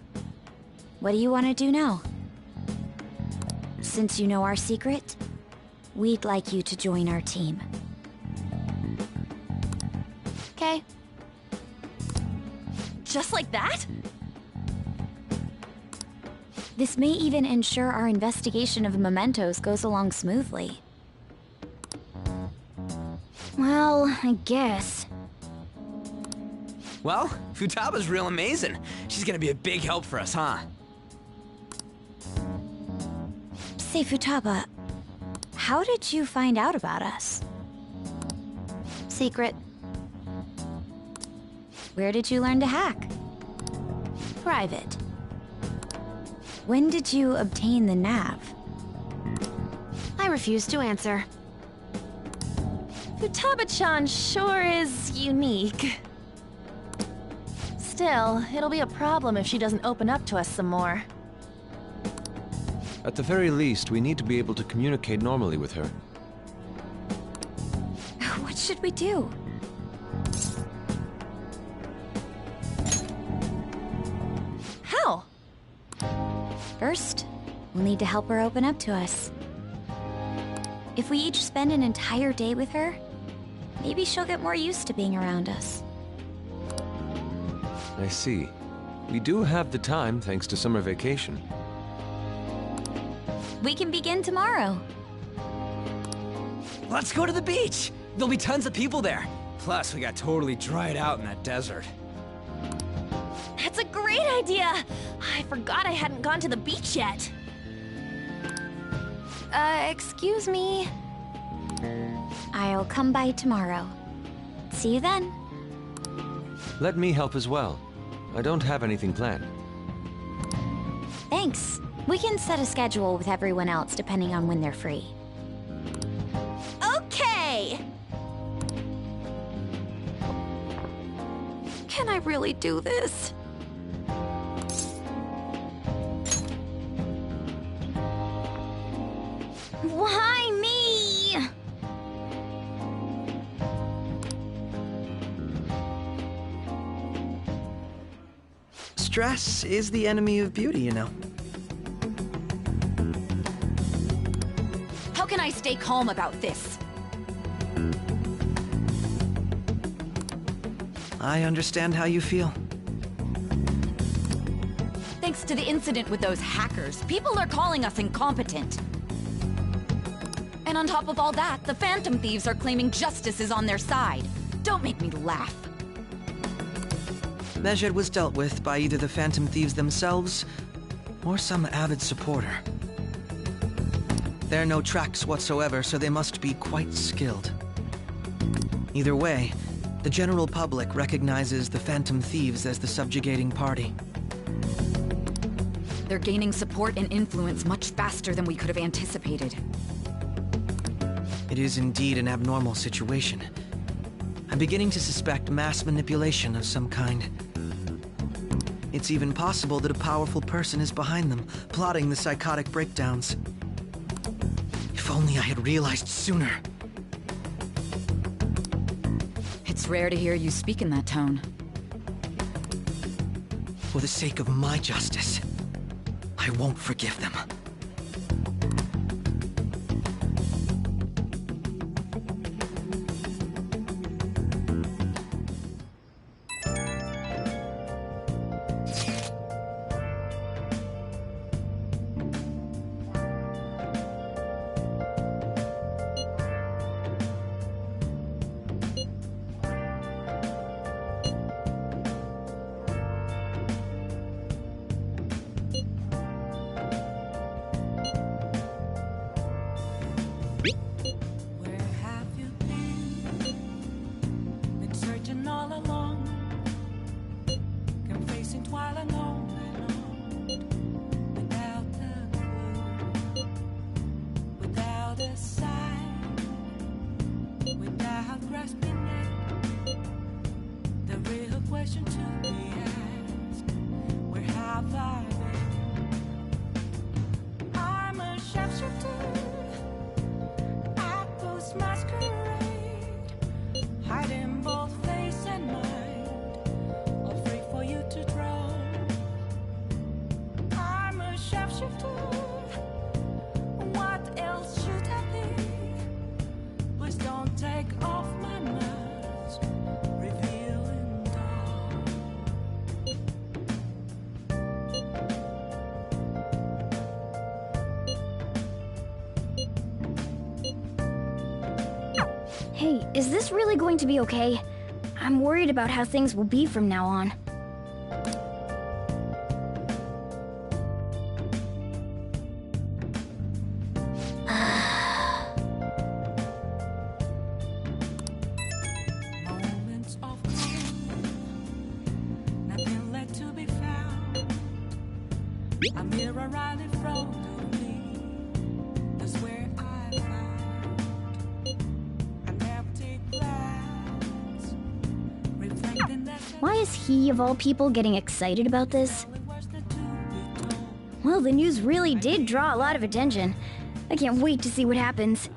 what do you want to do now? Since you know our secret, we'd like you to join our team. Okay. Just like that? This may even ensure our investigation of mementos goes along smoothly. Well, I guess. Well, Futaba's real amazing. She's gonna be a big help for us, huh? Say, Futaba, how did you find out about us? Secret. Where did you learn to hack? Private. When did you obtain the nav? I refuse to answer. Futaba-chan sure is unique. Still, it'll be a problem if she doesn't open up to us some more. At the very least, we need to be able to communicate normally with her. What should we do? How? First, we'll need to help her open up to us. If we each spend an entire day with her, maybe she'll get more used to being around us. I see. We do have the time thanks to summer vacation. We can begin tomorrow. Let's go to the beach! There'll be tons of people there. Plus, we got totally dried out in that desert. That's a great idea! I forgot I hadn't gone to the beach yet. Excuse me? I'll come by tomorrow. See you then. Let me help as well. I don't have anything planned. Thanks. We can set a schedule with everyone else depending on when they're free. Okay! Can I really do this? Why me? Stress is the enemy of beauty, you know. How can I stay calm about this? I understand how you feel. Thanks to the incident with those hackers, people are calling us incompetent. And on top of all that, the Phantom Thieves are claiming justice is on their side. Don't make me laugh. Medjed was dealt with by either the Phantom Thieves themselves or some avid supporter. There are no tracks whatsoever, so they must be quite skilled. Either way, the general public recognizes the Phantom Thieves as the subjugating party. They're gaining support and influence much faster than we could have anticipated. It is indeed an abnormal situation. I'm beginning to suspect mass manipulation of some kind. It's even possible that a powerful person is behind them, plotting the psychotic breakdowns. If only I had realized sooner. It's rare to hear you speak in that tone. For the sake of my justice, I won't forgive them. Hey, is this really going to be okay? I'm worried about how things will be from now on. Why is he, of all people, getting excited about this? Well, the news really did draw a lot of attention. I can't wait to see what happens.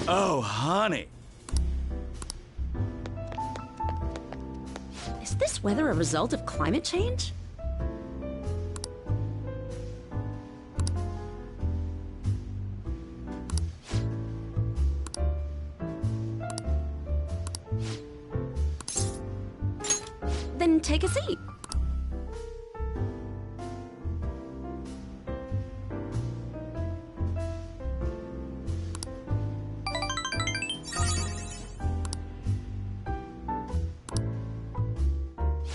Oh, honey. Is this weather a result of climate change? Then take a seat.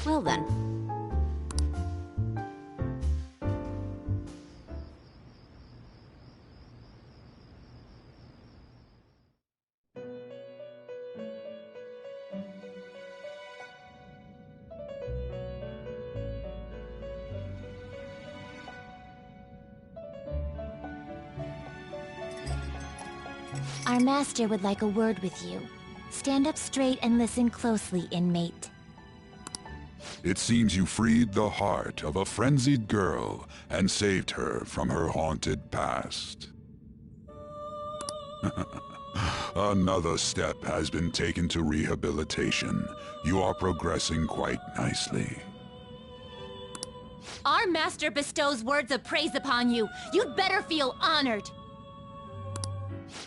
Well then. Our master would like a word with you. Stand up straight and listen closely, inmate. It seems you freed the heart of a frenzied girl and saved her from her haunted past. Another step has been taken to rehabilitation. You are progressing quite nicely. Our master bestows words of praise upon you. You'd better feel honored.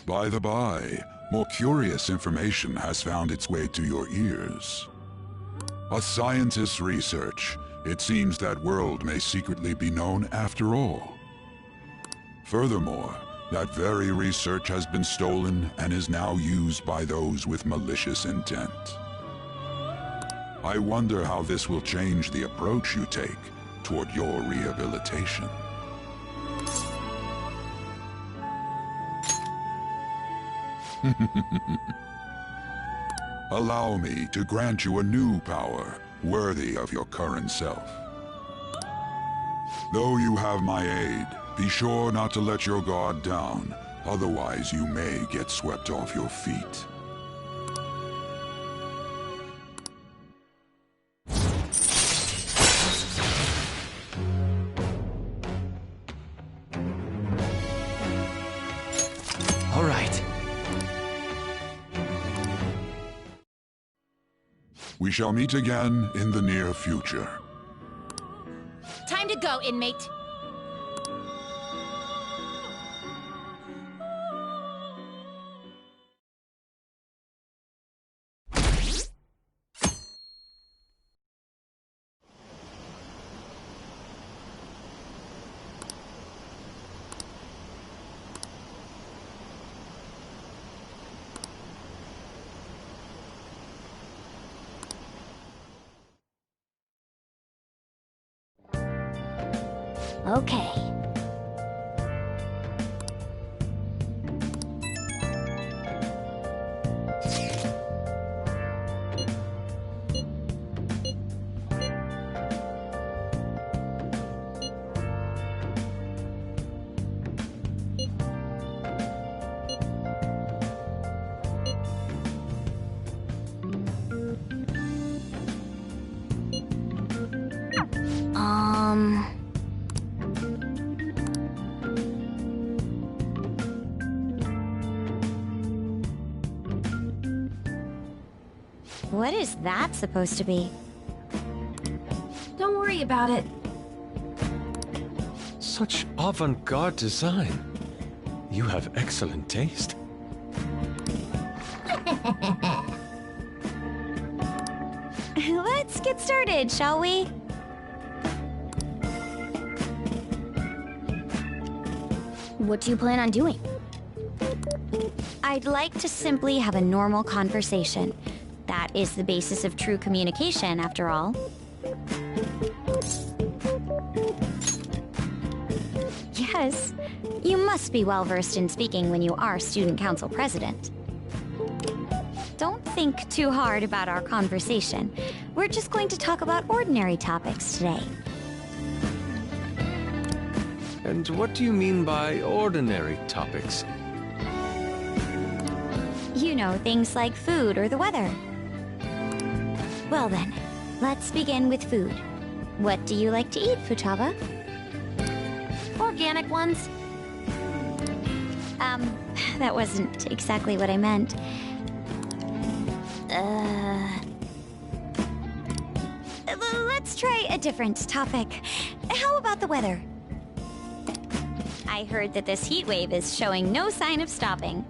By the by, more curious information has found its way to your ears. A scientist's research. It seems that world may secretly be known after all. Furthermore, that very research has been stolen and is now used by those with malicious intent. I wonder how this will change the approach you take toward your rehabilitation. Allow me to grant you a new power worthy of your current self. Though you have my aid, be sure not to let your guard down, otherwise you may get swept off your feet. All right. We shall meet again in the near future. Time to go, inmate. Okay. What is that supposed to be? Don't worry about it. Such avant-garde design. You have excellent taste. Let's get started, shall we? What do you plan on doing? I'd like to simply have a normal conversation. That is the basis of true communication, after all. Yes, you must be well-versed in speaking when you are student council president. Don't think too hard about our conversation. We're just going to talk about ordinary topics today. And what do you mean by ordinary topics? You know, things like food or the weather. Well then, let's begin with food. What do you like to eat, Futaba? Organic ones. That wasn't exactly what I meant. Let's try a different topic. How about the weather? I heard that this heat wave is showing no sign of stopping.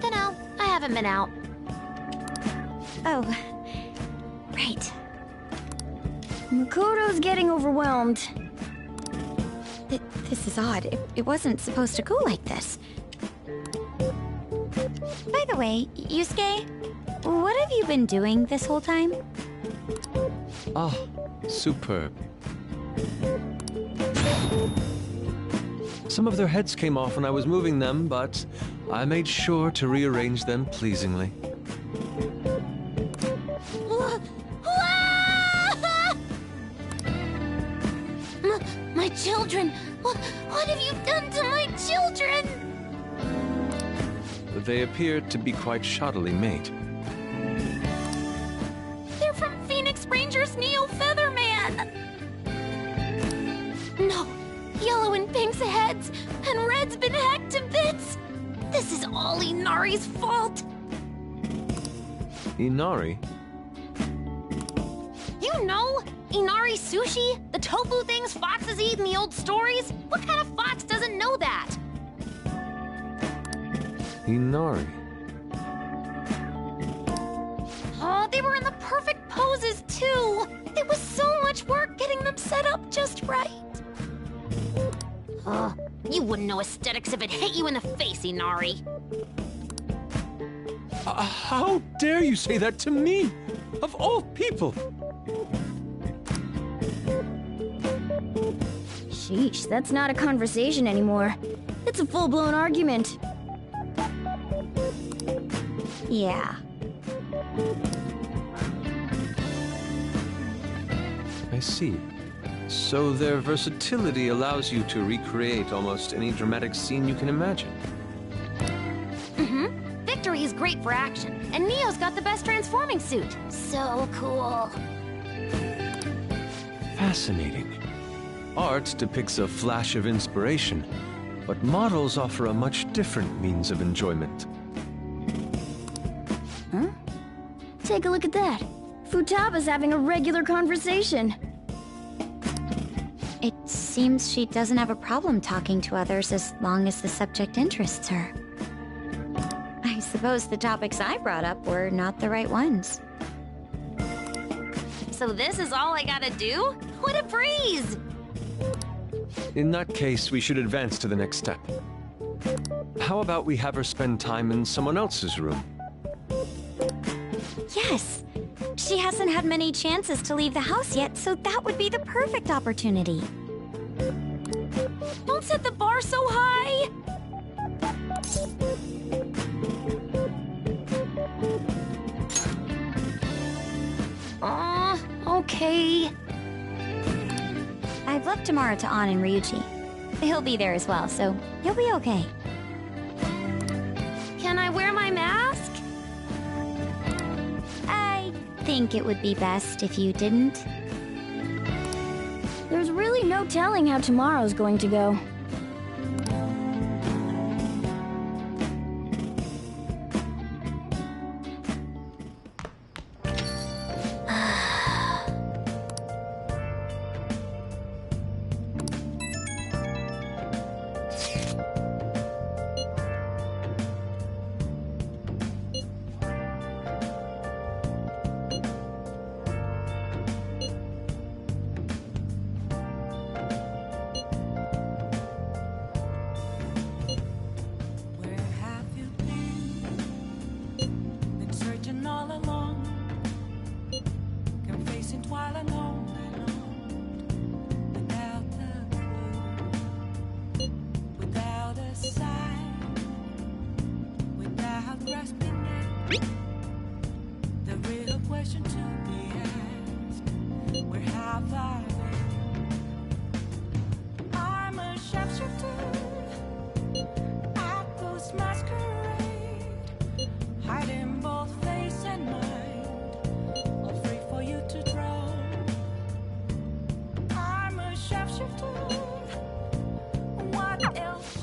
Dunno, I haven't been out. Oh, right. Makoto's getting overwhelmed. This is odd. It wasn't supposed to go like this. By the way, Yusuke, what have you been doing this whole time? Ah, superb. Some of their heads came off when I was moving them, but I made sure to rearrange them pleasingly. My children! What have you done to my children? They appear to be quite shoddily made. They're from Phoenix Rangers Neo Featherman! No! Yellow and Pink's heads, and Red's been hacked to bits! This This is all Inari's fault! Inari? You know, Inari sushi? The tofu things foxes eat in the old stories? What kind of fox doesn't know that? Inari. Oh, they were in the perfect poses, too! It was so much work getting them set up just right. You wouldn't know aesthetics if it hit you in the face, Inari. How dare you say that to me? Of all people! Sheesh, that's not a conversation anymore. It's a full-blown argument. Yeah. I see. So their versatility allows you to recreate almost any dramatic scene you can imagine. Mm-hmm. Victory is great for action, and Neo's got the best transforming suit. So cool. Fascinating. Art depicts a flash of inspiration, but models offer a much different means of enjoyment. Huh? Take a look at that. Futaba's having a regular conversation. It seems she doesn't have a problem talking to others as long as the subject interests her. I suppose the topics I brought up were not the right ones. So this is all I gotta do? What a breeze! In that case, we should advance to the next step. How about we have her spend time in someone else's room? Yes! She hasn't had many chances to leave the house yet, so that would be the perfect opportunity. Don't set the bar so high! Okay. I've left Tamara to An and Ryuji. He'll be there as well, so you'll be okay. Can I wear my mask? I think it would be best if you didn't. There's really no telling how tomorrow's going to go.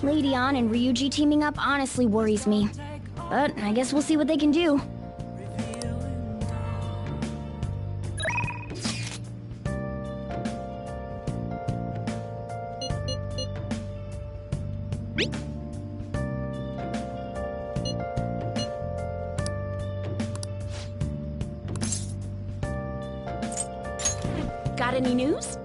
Lady An and Ryuji teaming up honestly worries me. But I guess we'll see what they can do. Got any news?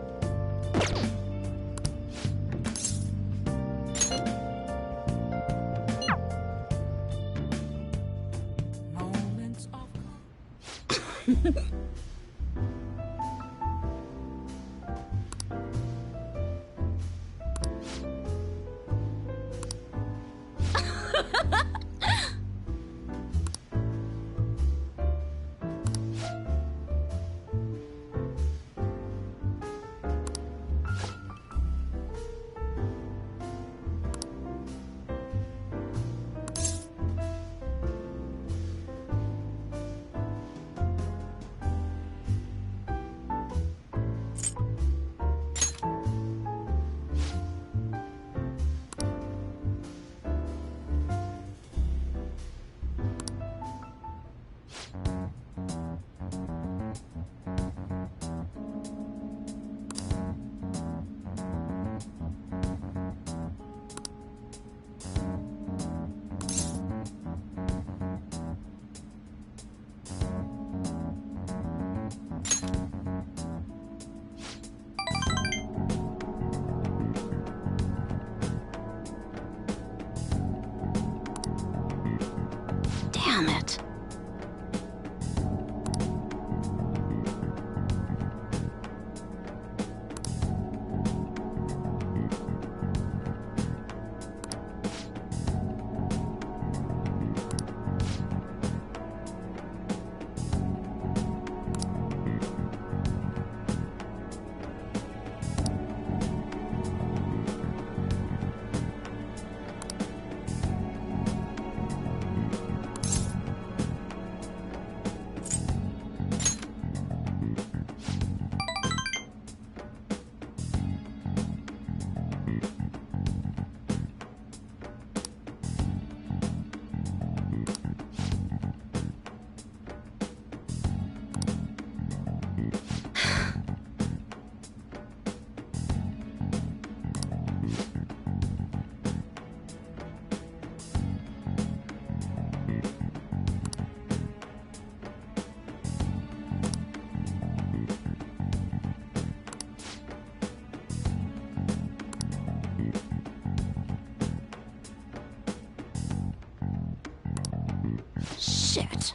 Shit.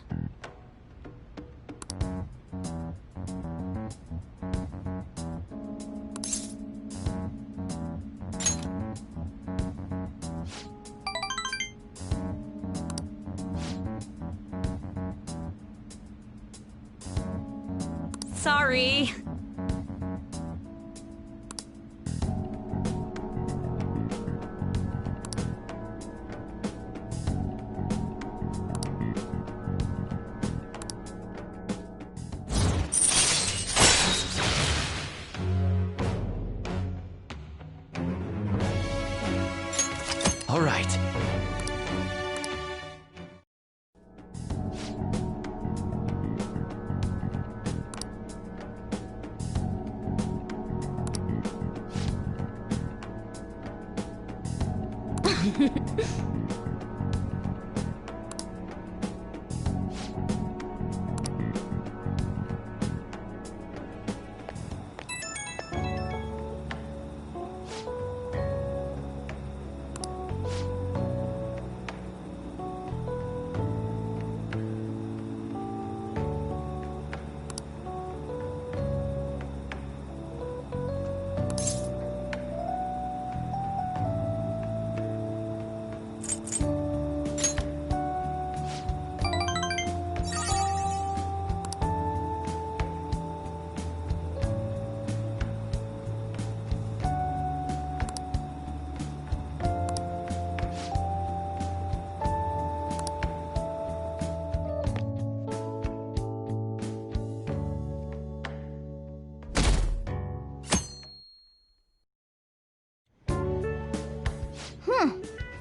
Sorry. All right.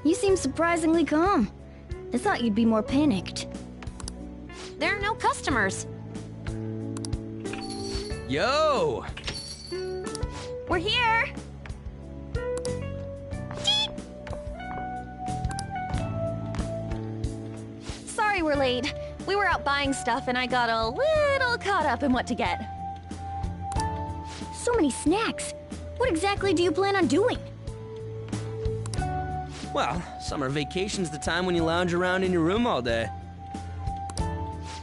You seem surprisingly calm. I thought you'd be more panicked. There are no customers. Yo! We're here! Sorry we're late. We were out buying stuff and I got a little caught up in what to get. So many snacks. What exactly do you plan on doing? Well, summer vacation's the time when you lounge around in your room all day.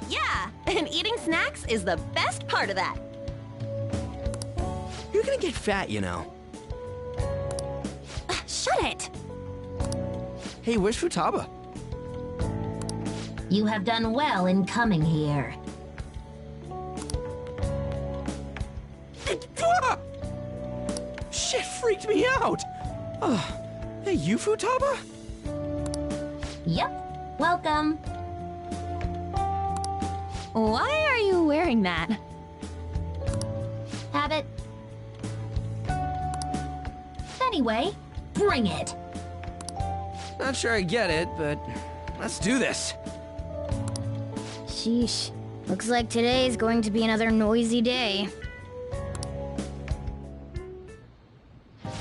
Yeah, and eating snacks is the best part of that. You're gonna get fat, you know. Shut it! Hey, where's Futaba? You have done well in coming here. Shit freaked me out! Oh, hey, you Futaba? Yep, welcome. Why are you wearing that? Habit. Anyway, bring it. Not sure I get it, but let's do this. Sheesh. Looks like today's going to be another noisy day.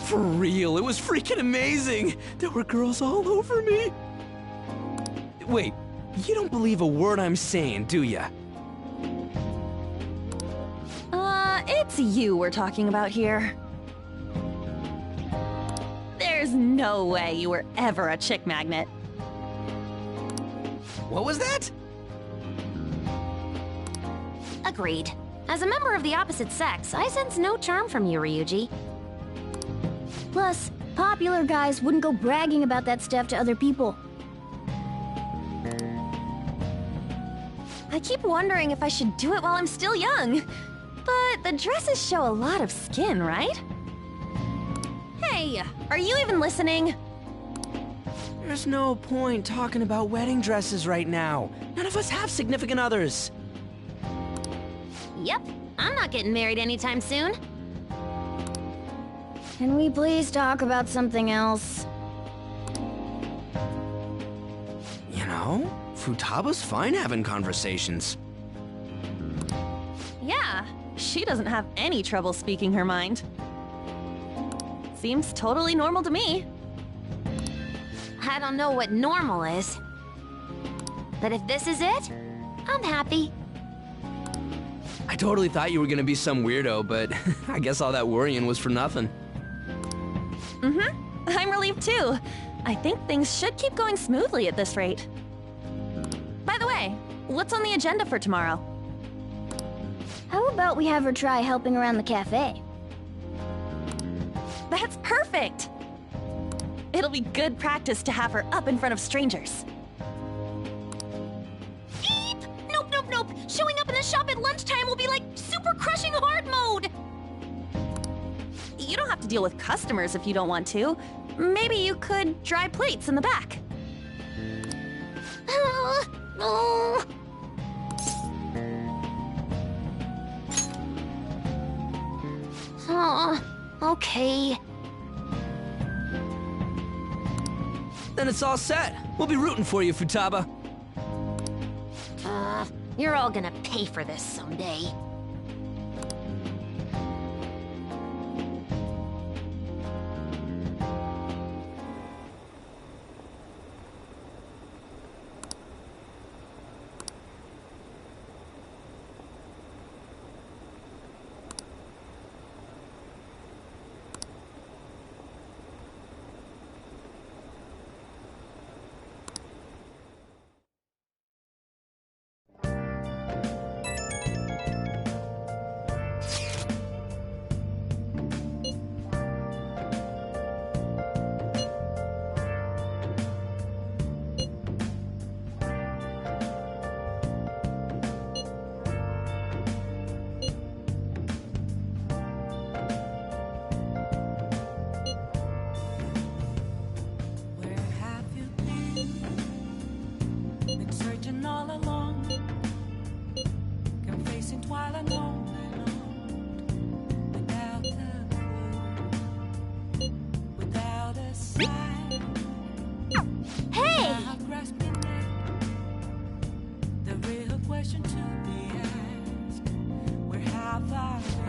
For real, it was freaking amazing! There were girls all over me! Wait, you don't believe a word I'm saying, do ya? It's you we're talking about here. There's no way you were ever a chick magnet. What was that? Agreed. As a member of the opposite sex, I sense no charm from you, Ryuji. Plus, popular guys wouldn't go bragging about that stuff to other people. I keep wondering if I should do it while I'm still young. But the dresses show a lot of skin, right? Hey, are you even listening? There's no point talking about wedding dresses right now. None of us have significant others. Yep, I'm not getting married anytime soon. Can we please talk about something else? You know, Futaba's fine having conversations. Yeah, she doesn't have any trouble speaking her mind. Seems totally normal to me. I don't know what normal is. But if this is it, I'm happy. I totally thought you were gonna be some weirdo, but I guess all that worrying was for nothing. Mm-hmm. I'm relieved too. I think things should keep going smoothly at this rate. By the way, What's on the agenda for tomorrow? How about we have her try helping around the cafe? That's perfect! It'll be good practice to have her up in front of strangers. Eep! Nope, nope, nope! Showing up in the shop at lunchtime will be like super crushing hard mode! You don't have to deal with customers if you don't want to. Maybe you could dry plates in the back. Okay. Then it's all set. We'll be rooting for you, Futaba. You're all gonna pay for this someday.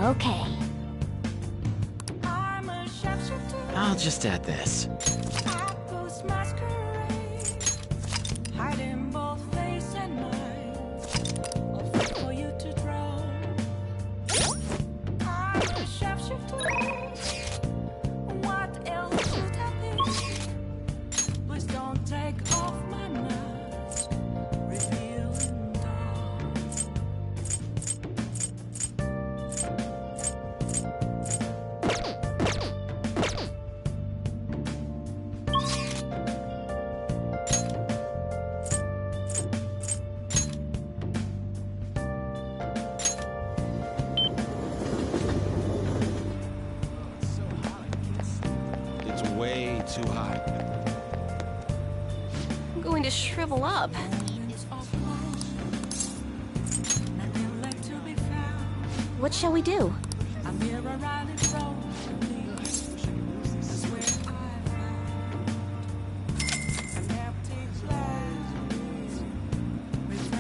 Okay. I'll just add this. Hiding both face and mind, all fit for you to draw. I'm a sharpshooter. What else should I be? Please don't take off my mask, revealing dark. Way too hot. I'm going to shrivel up. What shall we do?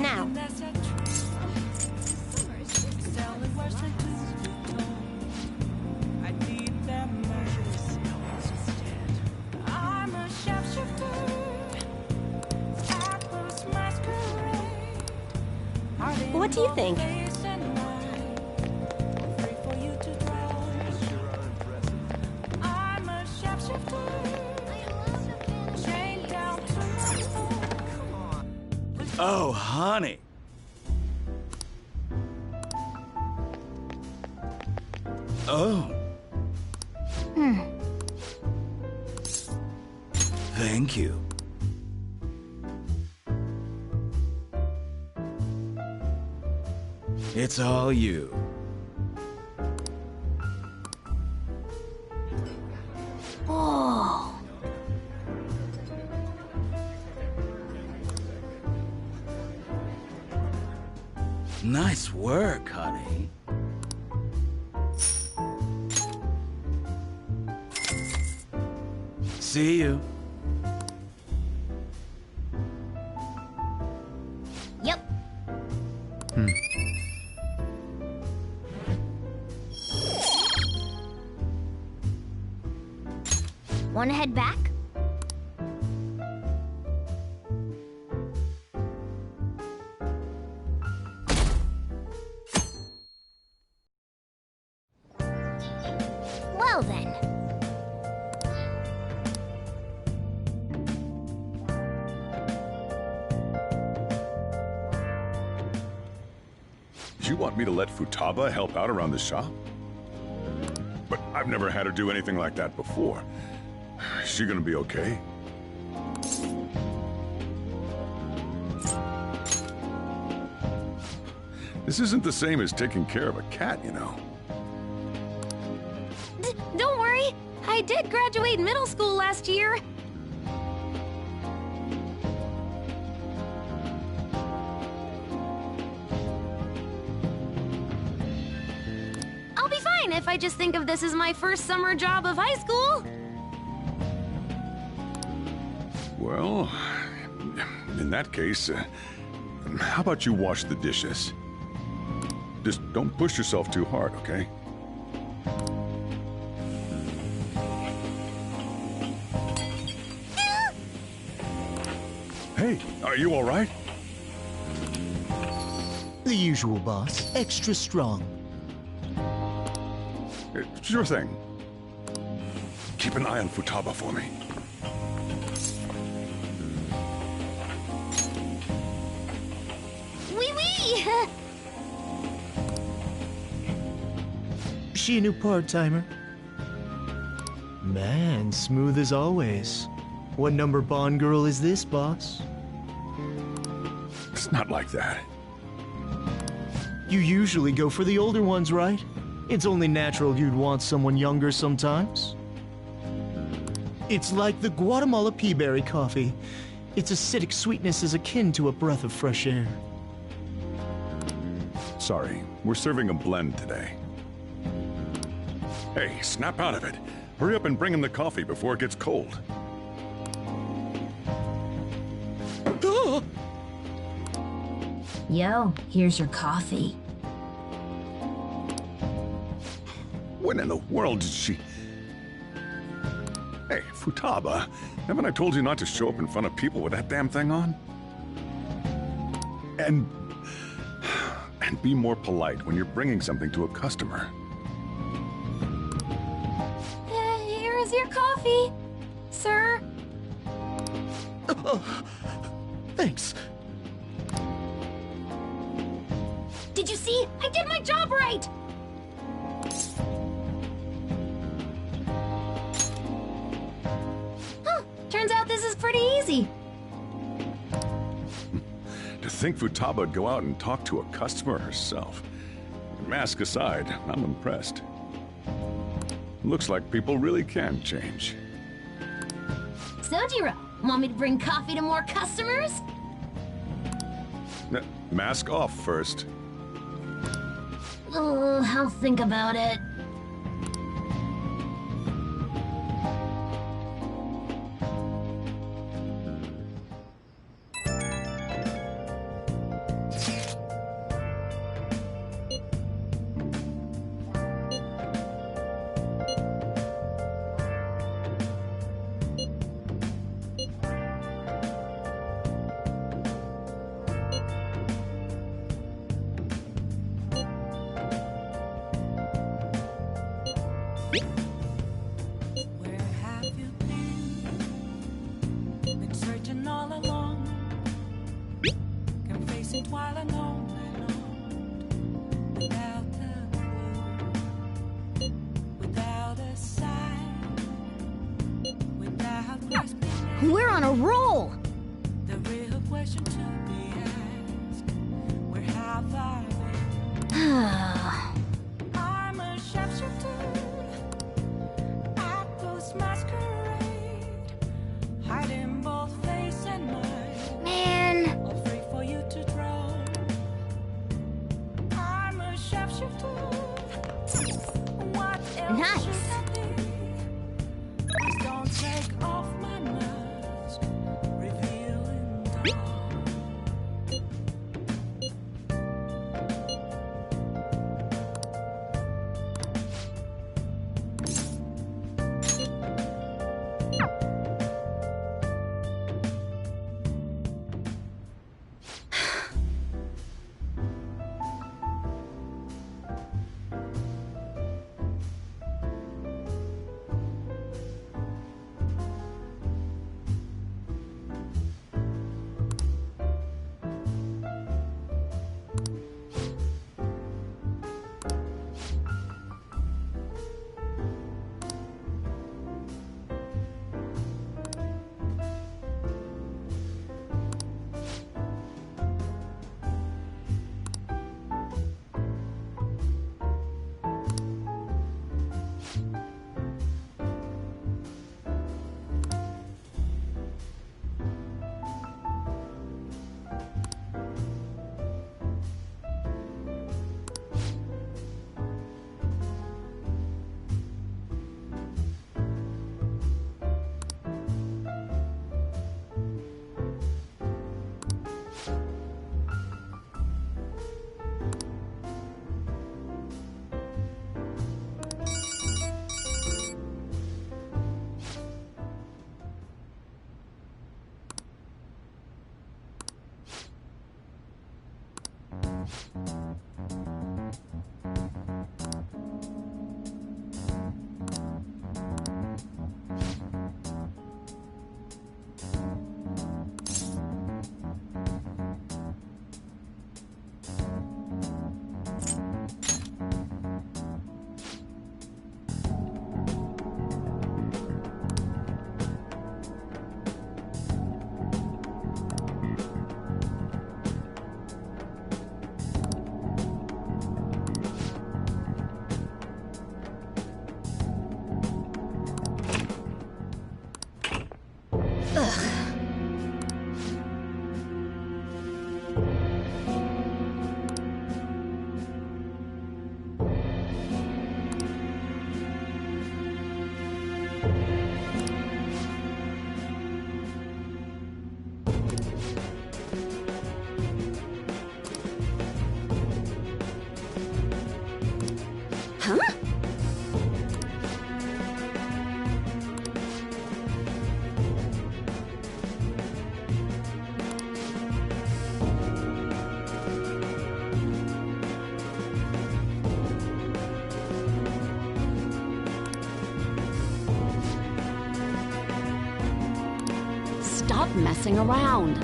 Now. What do you think? Oh, honey. Oh. Thank you. It's all you. Whoa. Nice work, honey. See you. Yep. Wanna head back? Well then. you want me to let Futaba help out around the shop? But I've never had her do anything like that before. Is she gonna be okay? This isn't the same as taking care of a cat, you know. Don't worry, I did graduate middle school last year. I'll be fine if I just think of this as my first summer job of high school. Well, in that case, how about you wash the dishes? Just don't push yourself too hard, okay? Hey, are you all right? The usual, boss. Extra strong. Sure thing. Keep an eye on Futaba for me. Wee wee! She a new part-timer? Man, smooth as always. What number Bond girl is this, boss? It's not like that. You usually go for the older ones, right? It's only natural you'd want someone younger sometimes. It's like the Guatemala peaberry coffee. Its acidic sweetness is akin to a breath of fresh air. Sorry, we're serving a blend today. Hey, snap out of it. Hurry up and bring him the coffee before it gets cold. Yo, here's your coffee. When in the world did she... Hey, Futaba, haven't I told you not to show up in front of people with that damn thing on? And be more polite when you're bringing something to a customer. Here is your coffee, sir. Thanks. Did you see? I did my job right! Huh, turns out this is pretty easy. To think Futaba would go out and talk to a customer herself. Mask aside, I'm impressed. Looks like people really can change. Sojiro, want me to bring coffee to more customers? Mask off first. Oh, I'll think about it. We're on a roll! The real question to be asked, where have I been? I'm a shapeshifter at this masquerade, hiding both face and mind. Man! All free for you to draw. I'm a shapeshifter. What else Nice. should I be? Please don't take off my mask. stop messing around.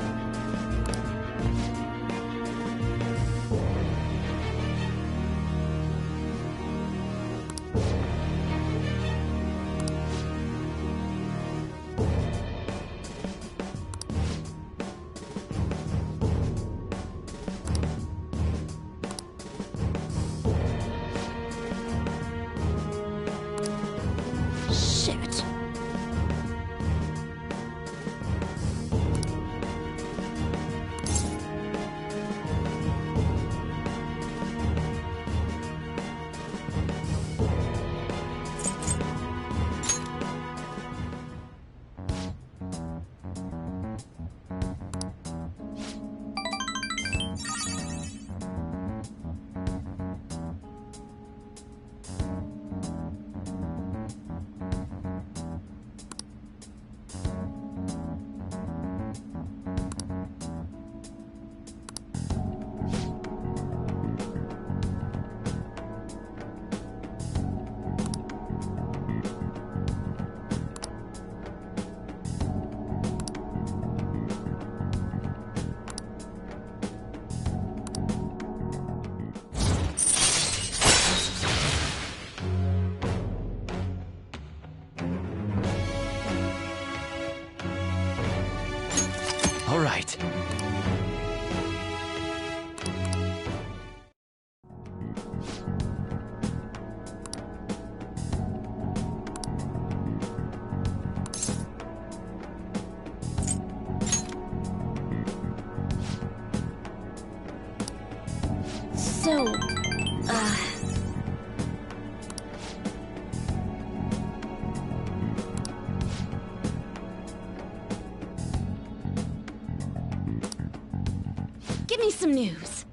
Shit. All right. So, Give me some news.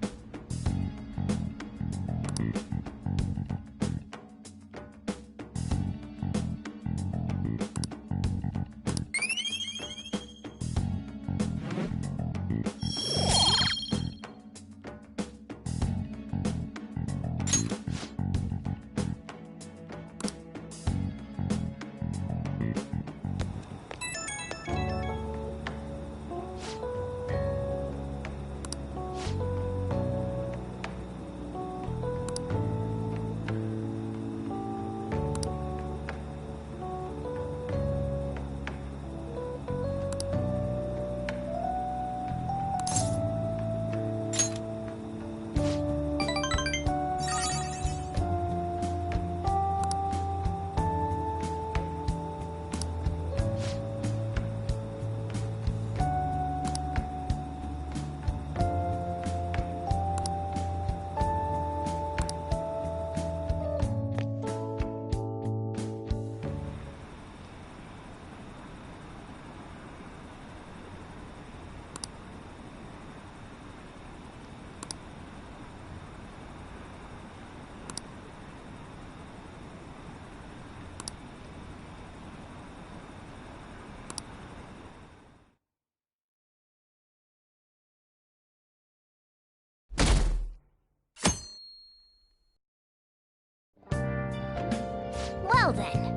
Well then.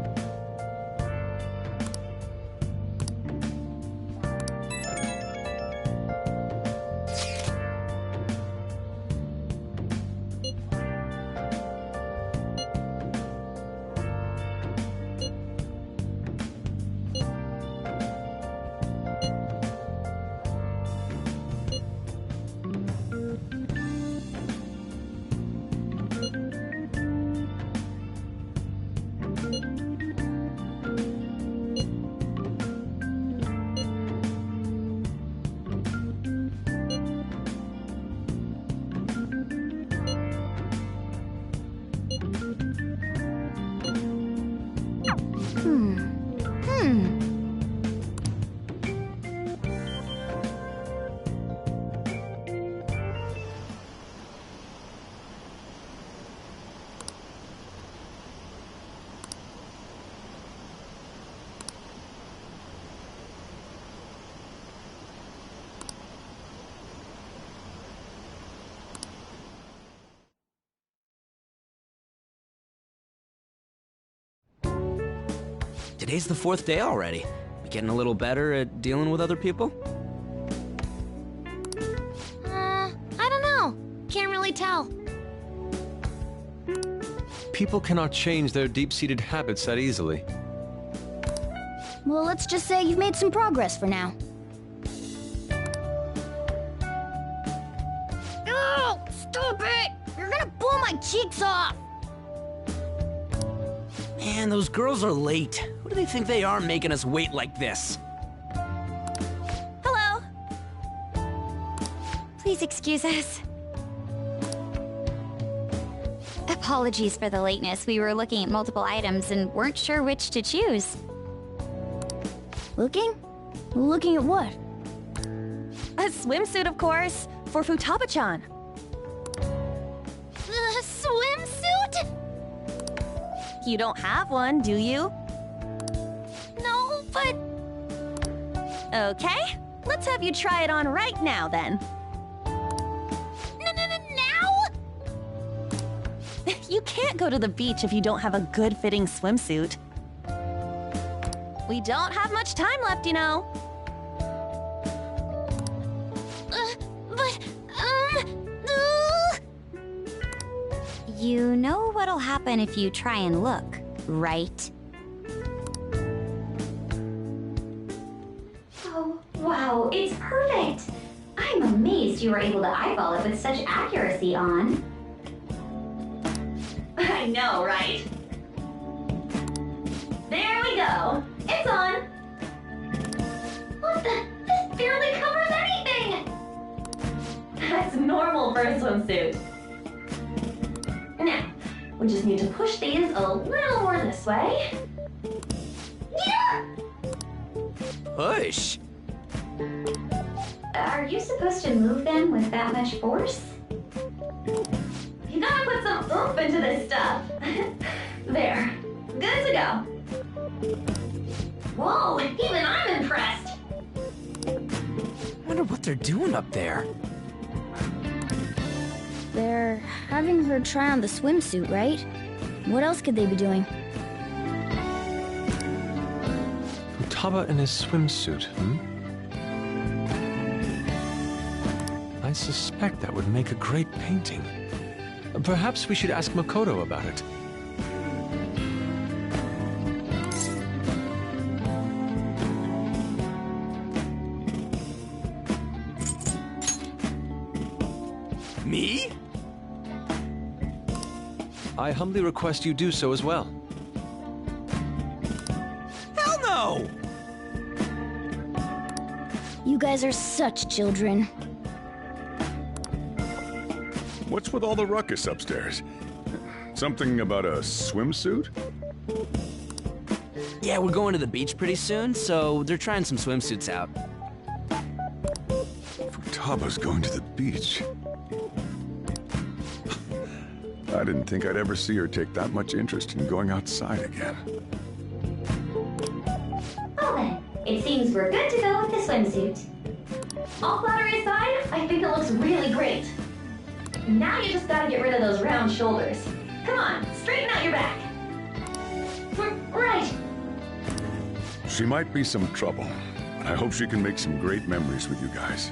Today's the 4th day already. Getting a little better at dealing with other people? I don't know. Can't really tell. People cannot change their deep-seated habits that easily. Well, let's just say you've made some progress for now. Oh, stop it! You're gonna blow my cheeks off! Man, those girls are late. Who do they think they are making us wait like this? Hello. Please excuse us. Apologies for the lateness. We were looking at multiple items and weren't sure which to choose. Looking? Looking at what? A swimsuit, of course, for Futaba-chan. The swimsuit? You don't have one, do you? No, but... Okay, let's have you try it on right now, then. Now? You can't go to the beach if you don't have a good-fitting swimsuit. We don't have much time left, you know. You know what'll happen if you try and look, right? Oh, wow, it's perfect! I'm amazed you were able to eyeball it with such accuracy on. I know, right? There we go! It's on! What the? This barely covers anything! That's normal for a swimsuit. Now, we just need to push these a little more this way. Yeah! Push? Are you supposed to move them with that much force? You gotta put some oomph into this stuff. There. Good to go. Whoa, even I'm impressed. Wonder what they're doing up there. They're having her try on the swimsuit, right? What else could they be doing? Futaba in his swimsuit, I suspect that would make a great painting. Perhaps we should ask Makoto about it. Me? I humbly request you do so as well. Hell no! You guys are such children. What's with all the ruckus upstairs? Something about a swimsuit? Yeah, we're going to the beach pretty soon, so they're trying some swimsuits out. Futaba's going to the beach. I didn't think I'd ever see her take that much interest in going outside again. Well then, it seems we're good to go with the swimsuit. All flattery aside, I think it looks really great. Now you just gotta get rid of those round shoulders. Come on, straighten out your back. Right. She might be some trouble, but I hope she can make some great memories with you guys.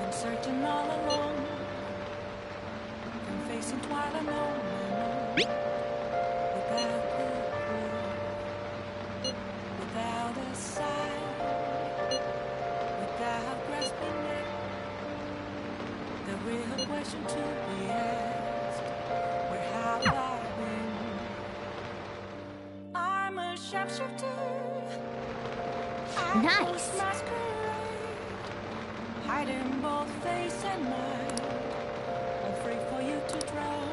Searching all alone, been facing twilight alone, without a clue, without a sign, without grasping it. The real question to be asked: where have I been? I'm a sharpshooter. Nice. Hiding both face and mind, afraid for you to drown.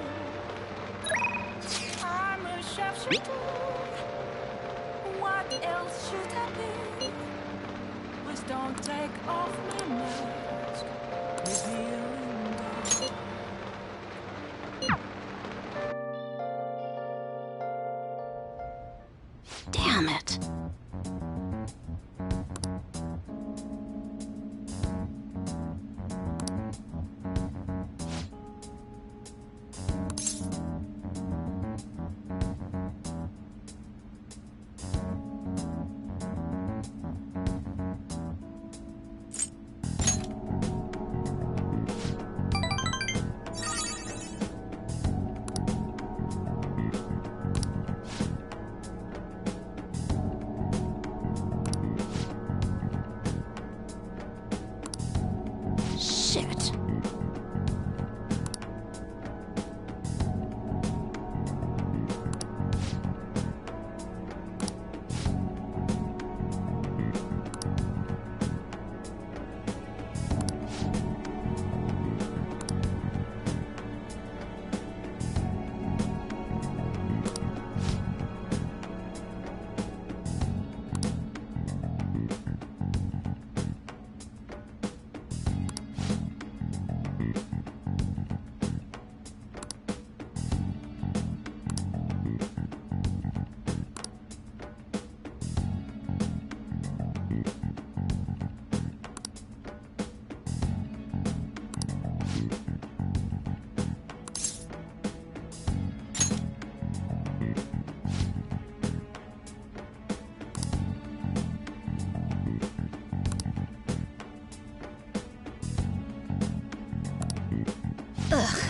Ugh.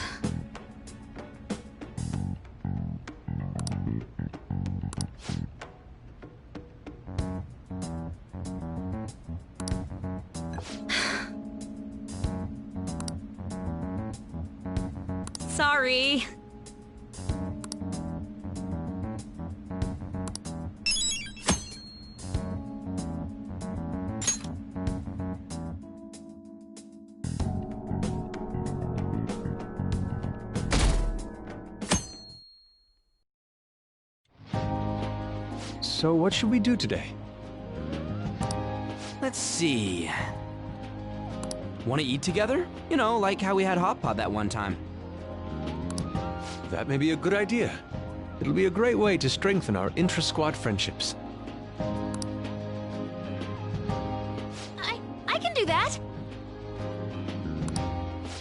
Sorry. So what should we do today? Let's see. Want to eat together? You know, like how we had hot pot that one time. That may be a good idea. It'll be a great way to strengthen our intra-squad friendships. I can do that.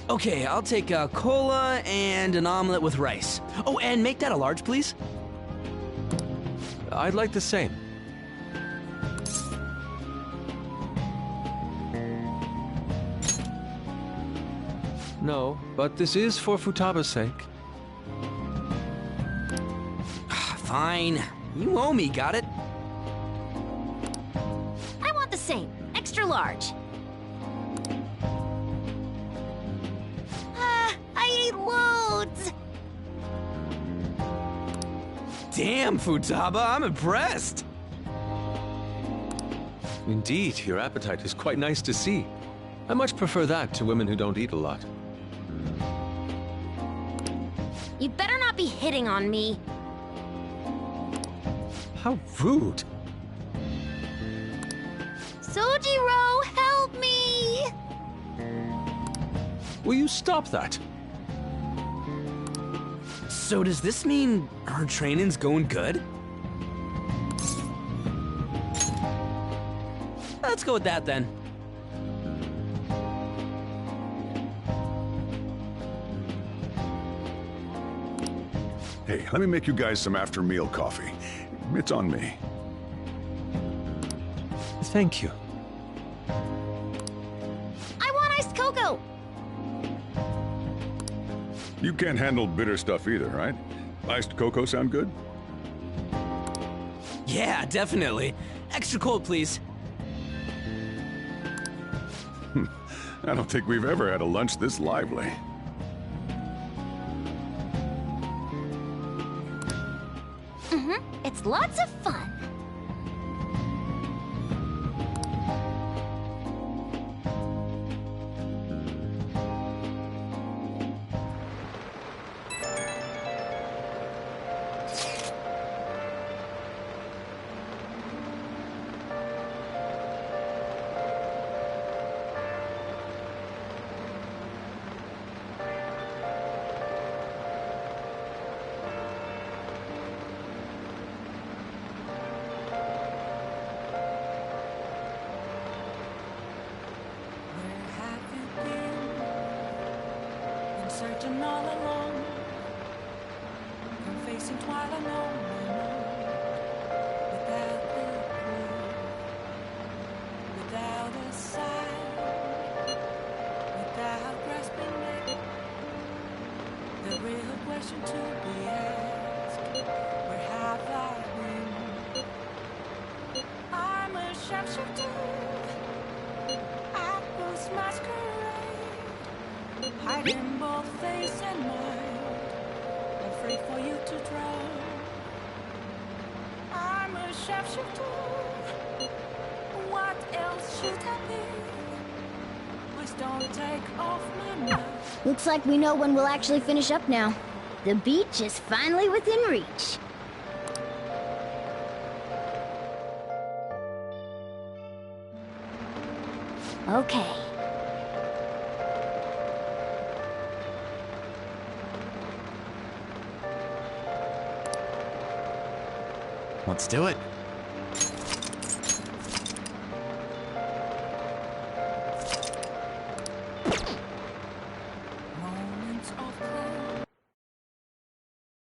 Okay, I'll take a cola and an omelet with rice. Oh, and make that a large, please. I'd like the same. No, but this is for Futaba's sake. Fine. You owe me, got it? I want the same. Extra large. I ate loads. Damn, Futaba, I'm impressed. Indeed, your appetite is quite nice to see. I much prefer that to women who don't eat a lot. You better not be hitting on me. How rude. Sojiro, help me! Will you stop that? So does this mean her training's going good? Let's go with that then. Hey, let me make you guys some after-meal coffee. It's on me. Thank you. I want iced cocoa! You can't handle bitter stuff either, right? Iced cocoa sound good? Yeah, definitely. Extra cold, please. I don't think we've ever had a lunch this lively. It's lots of fun. Searching all alone, I'm facing twilight unknown, without a clue, without a sign, without grasping it. The real question to be asked: where have I been? I'm a sharpshooter. I was masquerade. Hiding both face and mind, afraid for you to drown. I'm a sharpshooter. What else should I be? Please don't take off my mask. Looks like we know when we'll actually finish up now. The beach is finally within reach. Okay. Let's do it.